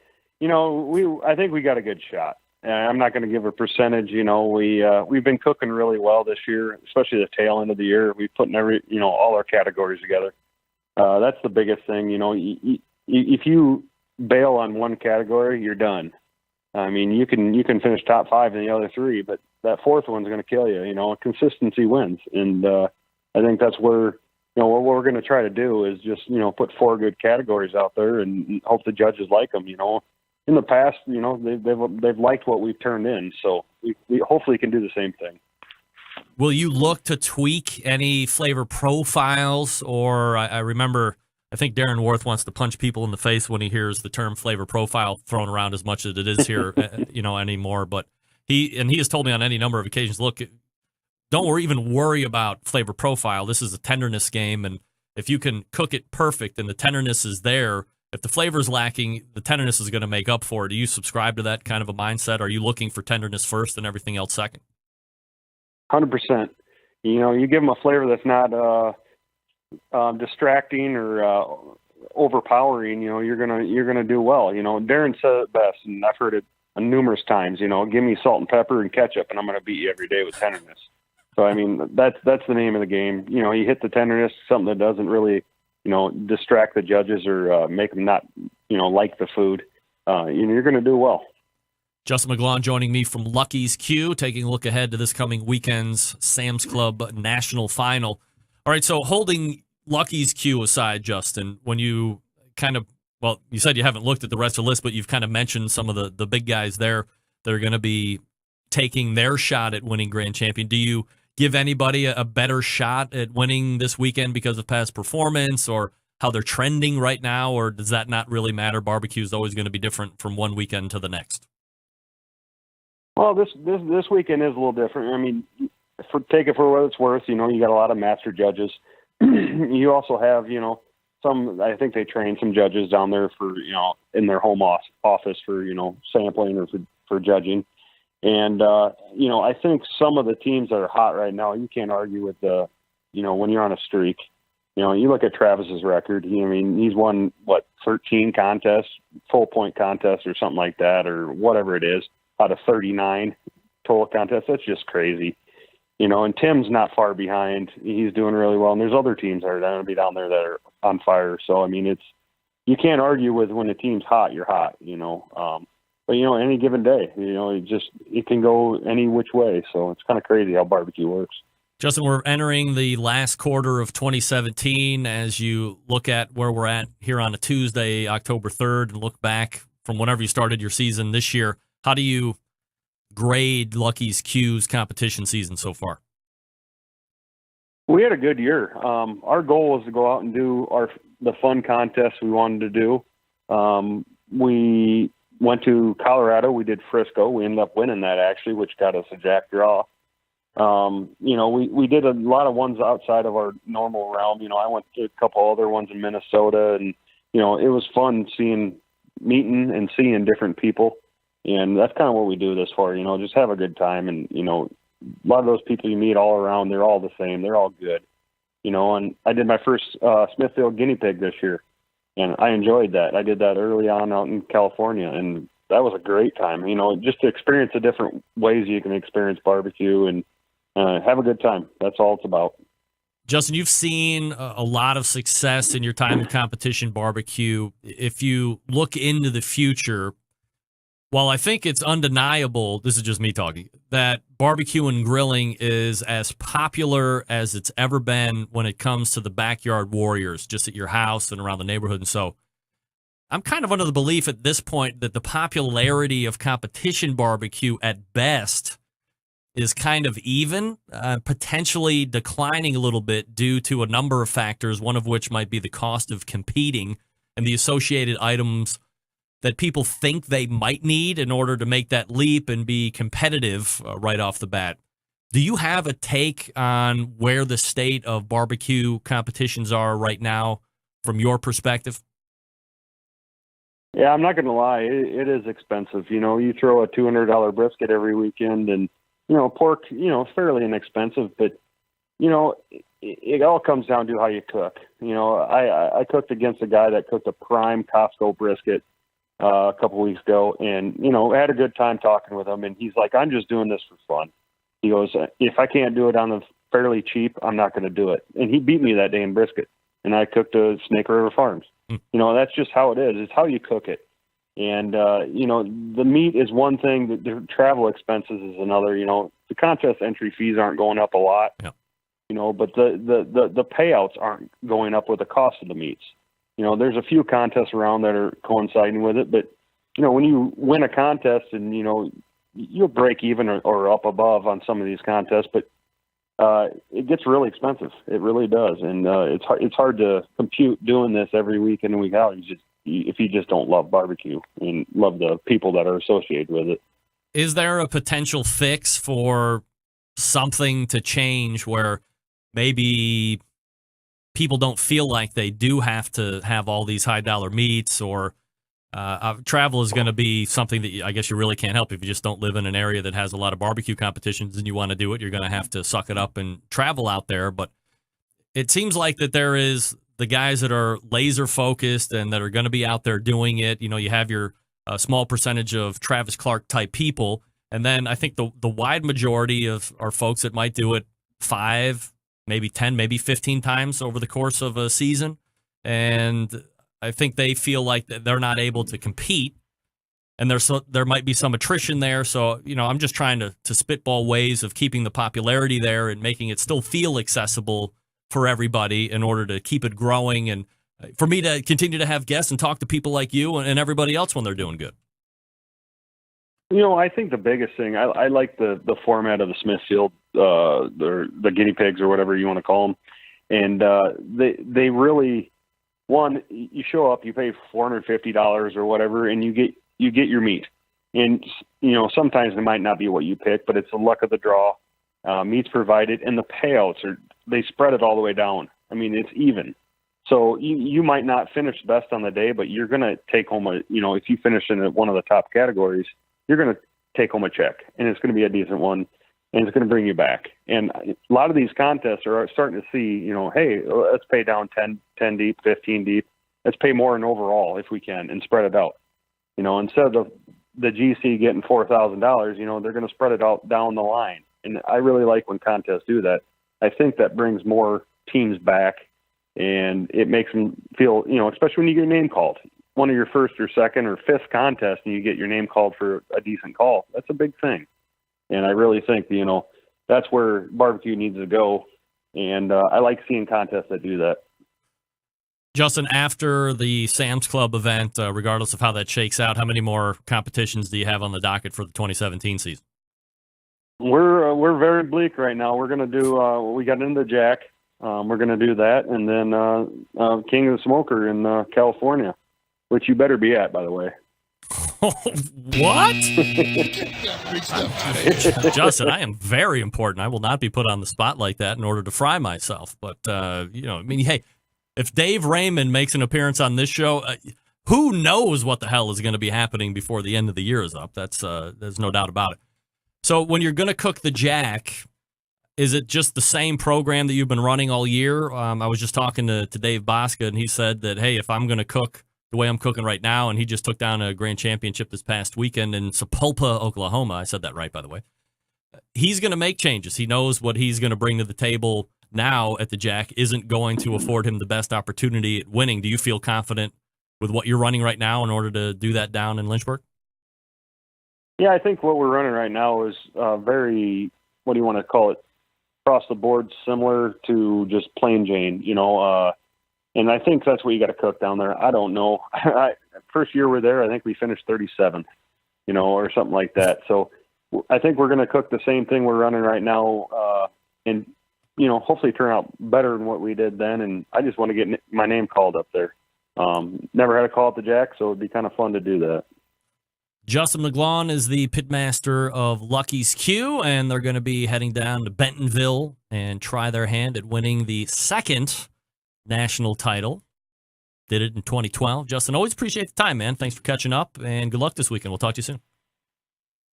think we got a good shot. I'm not going to give a percentage. We've been cooking really well this year, especially the tail end of the year. We've put all our categories together. That's the biggest thing. If you bail on one category, you're done. I mean, you can finish top 5 in the other 3, but that 4th one's going to kill you. Consistency wins, and I think that's where what we're going to try to do is just put 4 good categories out there and hope the judges like them. In the past, they've liked what we've turned in, so we hopefully can do the same thing. Will you look to tweak any flavor profiles? Or I remember, I think Darren Worth wants to punch people in the face when he hears the term flavor profile thrown around as much as it is here, anymore. But he has told me on any number of occasions, look, don't even worry about flavor profile. This is a tenderness game, and if you can cook it perfect and the tenderness is there, if the flavor is lacking, the tenderness is going to make up for it. Do you subscribe to that kind of a mindset? Are you looking for tenderness first and everything else second? 100%. You give them a flavor that's not distracting or overpowering. You're gonna do well. Darren said it best, and I've heard it numerous times. Give me salt and pepper and ketchup, and I'm gonna beat you every day with tenderness. So I mean, that's the name of the game. You hit the tenderness, something that doesn't really distract the judges or make them not like the food. You're gonna do well. Justin McGlaun joining me from Lucky's Q, taking a look ahead to this coming weekend's Sam's Club National Final. All right, so holding Lucky's Q aside, Justin, when you you said you haven't looked at the rest of the list, but you've kind of mentioned some of the big guys there that are going to be taking their shot at winning Grand Champion. Do you give anybody a better shot at winning this weekend because of past performance or how they're trending right now, or does that not really matter? Barbecue is always going to be different from one weekend to the next. Well, this weekend is a little different. I mean, take it for what it's worth. You got a lot of master judges. You also have, some. I think they train some judges down there for, in their home office for, sampling or for judging. And I think some of the teams that are hot right now, you can't argue with when you're on a streak. You look at Travis's record. He's won 13 contests, full point contests, or something like that, or whatever it is, out of 39 total contests. That's just crazy. And Tim's not far behind. He's doing really well. And there's other teams that are going to be down there that are on fire. So, you can't argue with when the team's hot, you're hot, but any given day, it can go any which way. So it's kind of crazy how barbecue works. Justin, we're entering the last quarter of 2017. As you look at where we're at here on a Tuesday, October 3rd, and look back from whenever you started your season this year, how do you grade Lucky's Q's competition season so far? We had a good year. Our goal was to go out and do the fun contests we wanted to do. We went to Colorado. We did Frisco. We ended up winning that, actually, which got us a jack draw. We did a lot of ones outside of our normal realm. I went to a couple other ones in Minnesota, and, it was fun meeting and seeing different people. And that's kind of what we do this for, just have a good time. And, a lot of those people you meet all around, they're all the same. They're all good, and I did my first Smithfield guinea pig this year, and I enjoyed that. I did that early on out in California, and that was a great time, just to experience the different ways you can experience barbecue and have a good time. That's all it's about. Justin, you've seen a lot of success in your time in competition barbecue. If you look into the future, while I think it's undeniable, this is just me talking, that barbecue and grilling is as popular as it's ever been when it comes to the backyard warriors, just at your house and around the neighborhood. And so I'm kind of under the belief at this point that the popularity of competition barbecue at best is kind of even, potentially declining a little bit due to a number of factors, one of which might be the cost of competing and the associated items that people think they might need in order to make that leap and be competitive right off the bat. Do you have a take on where the state of barbecue competitions are right now from your perspective? Yeah, I'm not going to lie. It is expensive. You throw a $200 brisket every weekend, and pork, fairly inexpensive, but it all comes down to how you cook. I cooked against a guy that cooked a prime Costco brisket a couple weeks ago, and I had a good time talking with him. And he's like, "I'm just doing this for fun." He goes, "If I can't do it on the fairly cheap, I'm not going to do it." And he beat me that day in brisket, and I cooked a Snake River Farms. That's just how it is. It's how you cook it. And the meat is one thing. The travel expenses is another. The contest entry fees aren't going up a lot. Yeah. But the payouts aren't going up with the cost of the meats. There's a few contests around that are coinciding with it, but when you win a contest and you'll break even or up above on some of these contests, but it gets really expensive. It really does, and it's hard to compute doing this every week in and week out. If you just don't love barbecue and love the people that are associated with it. Is there a potential fix for something to change where maybe people don't feel like they do have to have all these high dollar meats, or travel is going to be something that I guess you really can't help if you just don't live in an area that has a lot of barbecue competitions and you want to do it. You're going to have to suck it up and travel out there. But it seems like that there is the guys that are laser focused and that are going to be out there doing it. You have your small percentage of Travis Clark type people. And then I think the wide majority are folks that might do it 5, maybe 10, maybe 15 times over the course of a season. And I think they feel like they're not able to compete, and there might be some attrition there. So, I'm just trying to spitball ways of keeping the popularity there and making it still feel accessible for everybody in order to keep it growing and for me to continue to have guests and talk to people like you and everybody else when they're doing good. I think the biggest thing, I like the format of the Smithfield, the guinea pigs or whatever you want to call them. And they really, one, you show up, you pay $450 or whatever, and you get your meat. And, sometimes it might not be what you pick, but it's the luck of the draw. Meat's provided, and the payouts they spread it all the way down. I mean, it's even. So you might not finish best on the day, but you're going to take home if you finish in one of the top categories, you're going to take home a check, and it's going to be a decent one, and it's going to bring you back. And a lot of these contests are starting to see, hey, let's pay down 10 deep, 15 deep. Let's pay more in overall if we can and spread it out. Instead of the GC getting $4,000, they're going to spread it out down the line. And I really like when contests do that. I think that brings more teams back, and it makes them feel, especially when you get your name called. One of your first or second or fifth contest and you get your name called for a decent call. That's a big thing. And I really think, that's where barbecue needs to go. And I like seeing contests that do that. Justin, after the Sam's Club event, regardless of how that shakes out, how many more competitions do you have on the docket for the 2017 season? We're very bleak right now. We're going to do, we got into Jack. We're going to do that. And then King of the Smoker in California, which you better be at, by the way. What? Justin, I am very important. I will not be put on the spot like that in order to fry myself. But, hey, if Dave Raymond makes an appearance on this show, who knows what the hell is going to be happening before the end of the year is up. There's no doubt about it. So when you're going to cook the Jack, is it just the same program that you've been running all year? I was just talking to Dave Bosca, and he said that, hey, if I'm going to cook the way I'm cooking right now, and he just took down a grand championship this past weekend in Sapulpa, Oklahoma. I said that right, by the way. He's going to make changes. He knows what he's going to bring to the table now at the Jack isn't going to afford him the best opportunity at winning. Do you feel confident with what you're running right now in order to do that down in Lynchburg? Yeah, I think what we're running right now is very, what do you want to call it, across the board, similar to just plain Jane, and I think that's what you got to cook down there. I don't know. First year we're there, I think we finished 37th, or something like that. So I think we're going to cook the same thing we're running right now, and hopefully turn out better than what we did then. And I just want to get my name called up there. Never had a call at the Jack, so it'd be kind of fun to do that. Justin McGlaun is the pitmaster of Lucky's Q, and they're going to be heading down to Bentonville and try their hand at winning the second national title. Did it in 2012. Justin, always appreciate the time, man. Thanks for catching up, and good luck this weekend. We'll talk to you soon.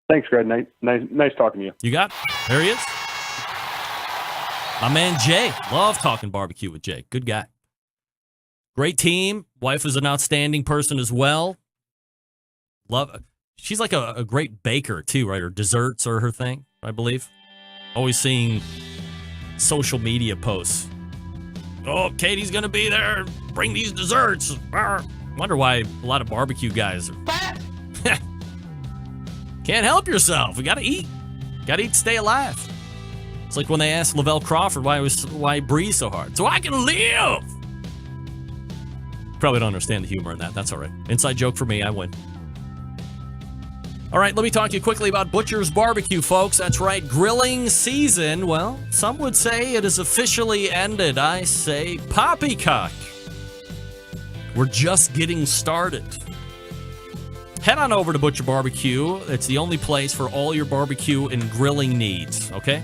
Thanks, Greg. Nice talking to you. You got it. There he is. My man Jay. Love talking barbecue with Jay. Good guy. Great team. Wife is an outstanding person as well. Love. She's like a great baker too, right? Her desserts are her thing, I believe. Always seeing social media posts. Oh, Katie's going to be there. Bring these desserts. Wonder why a lot of barbecue guys are... Can't help yourself. We got to eat. Got to eat to stay alive. It's like when they asked Lavelle Crawford why he breathes so hard. So I can live. Probably don't understand the humor in that. That's all right. Inside joke for me. I win. All right, let me talk to you quickly about Butcher's Barbecue, folks. That's right, grilling season. Well, some would say it has officially ended. I say poppycock. We're just getting started. Head on over to Butcher Barbecue. It's the only place for all your barbecue and grilling needs, okay?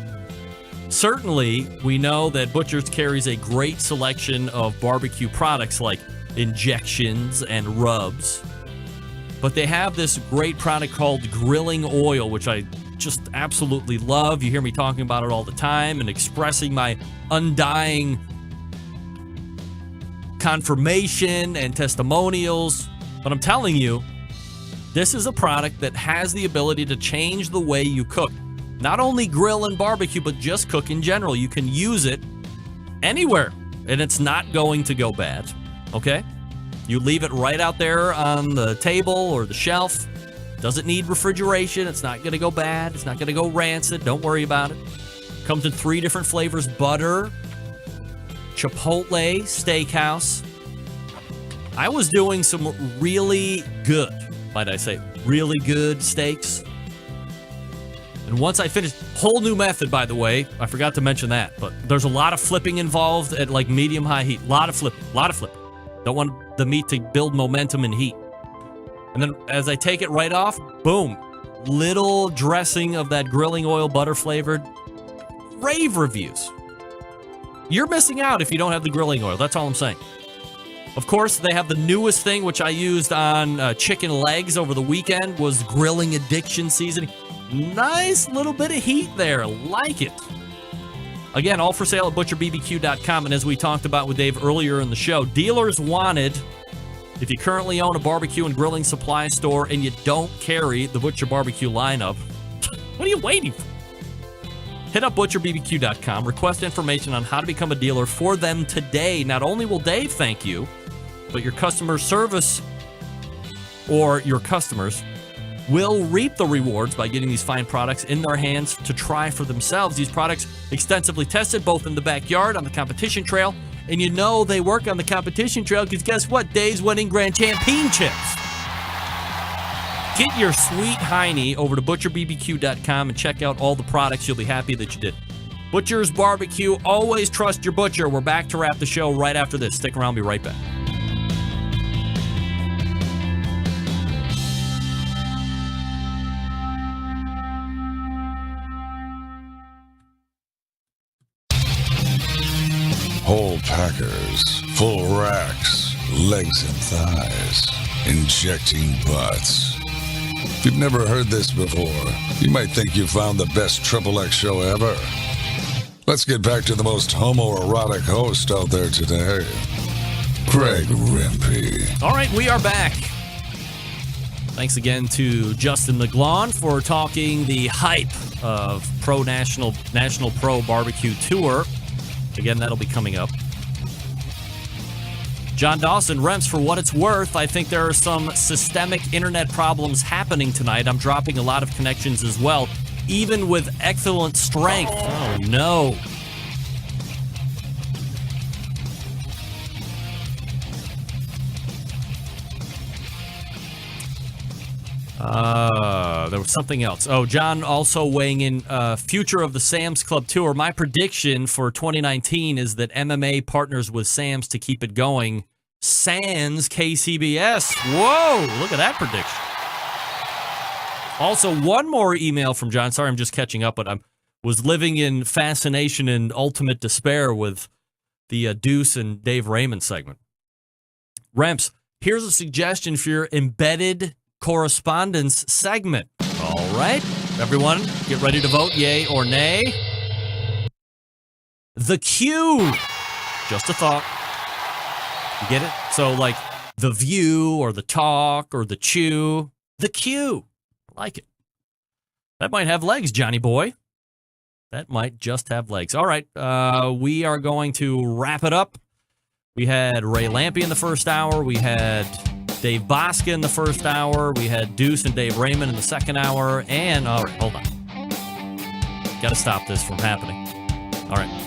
Certainly, we know that Butcher's carries a great selection of barbecue products like injections and rubs. But they have this great product called grilling oil, which I just absolutely love. You hear me talking about it all the time and expressing my undying confirmation and testimonials. But I'm telling you, this is a product that has the ability to change the way you cook. Not only grill and barbecue, but just cook in general. You can use it anywhere, and it's not going to go bad, okay? You leave it right out there on the table or the shelf. Doesn't need refrigeration. It's not going to go bad. It's not going to go rancid. Don't worry about it. Comes in 3 different flavors: butter, Chipotle, steakhouse. I was doing some really good, might I say, really good steaks. And once I finished, whole new method, by the way. I forgot to mention that, but there's a lot of flipping involved at like medium-high heat. A lot of flipping. Don't want the meat to build momentum and heat. And then as I take it right off, boom, little dressing of that grilling oil, butter flavored. Rave reviews. You're missing out if you don't have the grilling oil. That's all I'm saying. Of course, they have the newest thing, which I used on chicken legs over the weekend, was grilling addiction seasoning. Nice little bit of heat there. Like it. Again, all for sale at butcherbbq.com. And as we talked about with Dave earlier in the show, dealers wanted, if you currently own a barbecue and grilling supply store and you don't carry the Butcher Barbecue lineup, what are you waiting for? Hit up butcherbbq.com. Request information on how to become a dealer for them today. Not only will Dave thank you, but your customer service or your customers will reap the rewards by getting these fine products in their hands to try for themselves. These products extensively tested both in the backyard, on the competition trail, and you know they work on the competition trail because guess what? Dave's winning Grand Champagne chips. Get your sweet hiney over to butcherbbq.com and check out all the products. You'll be happy that you did. Butcher's Barbecue. Always trust your butcher. We're back to wrap the show right after this. Stick around. Be right back. Whole packers, full racks, legs and thighs, injecting butts. If you've never heard this before, you might think you found the best XXX show ever. Let's get back to the most homoerotic host out there today, Greg Rempe. All right, we are back. Thanks again to Justin McGlaun for talking the hype of National Pro Barbecue Tour. Again, that'll be coming up. John Dawson, Rems, for what it's worth, I think there are some systemic internet problems happening tonight. I'm dropping a lot of connections as well, even with excellent strength. Oh, no. There was something else. Oh, John also weighing in future of the Sam's Club Tour. My prediction for 2019 is that MMA partners with Sam's to keep it going. Sans KCBS. Whoa, look at that prediction. Also, one more email from John. Sorry, I'm just catching up, but I was living in fascination and ultimate despair with the Duce and Dave Raymond segment. Remps, here's a suggestion for your embedded correspondence segment. All right, everyone, get ready to vote, yay or nay. The Q. Just a thought. You get it? So, like, the view or the talk or the chew. The Q. I like it. That might have legs, Johnny boy. That might just have legs. All right, we are going to wrap it up. We had Ray Lampe in the first hour. We had Dave Bosca in the first hour. We had Duce and Dave Raymond in the second hour. And, all right, hold on. Got to stop this from happening. All right.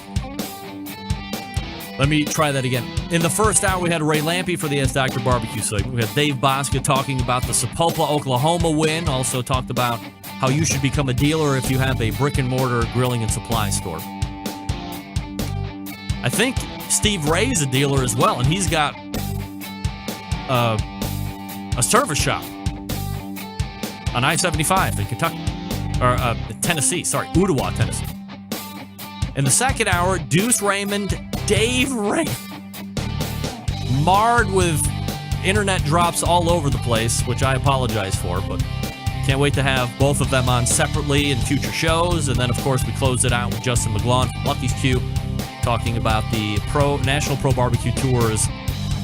Let me try that again. In the first hour, we had Ray Lampe for the Ask Dr. Barbecue segment. We had Dave Bosca talking about the Sapulpa, Oklahoma win. Also talked about how you should become a dealer if you have a brick-and-mortar grilling and supply store. I think Steve Ray's a dealer as well, and he's got a service shop on I-75 in Kentucky. Or Tennessee, sorry, Ottawa, Tennessee. In the second hour, Duce Raymond, Dave Raymond, marred with internet drops all over the place, which I apologize for, but can't wait to have both of them on separately in future shows. And then, of course, we close it out with Justin McGlaun from Lucky's Q, talking about the National Pro Barbecue Tour's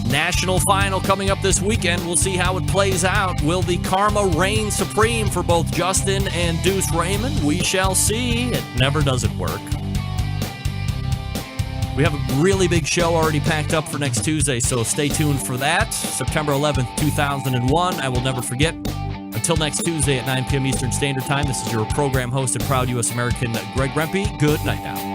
national final coming up this weekend. We'll see how it plays out. Will the karma reign supreme for both Justin and Duce Raymond? We shall see. It never doesn't work. We have a really big show already packed up for next Tuesday, so stay tuned for that. September 11th, 2001. I will never forget. Until next Tuesday at 9 p.m. Eastern Standard Time, this is your program host and proud U.S. American, Greg Rempe. Good night now.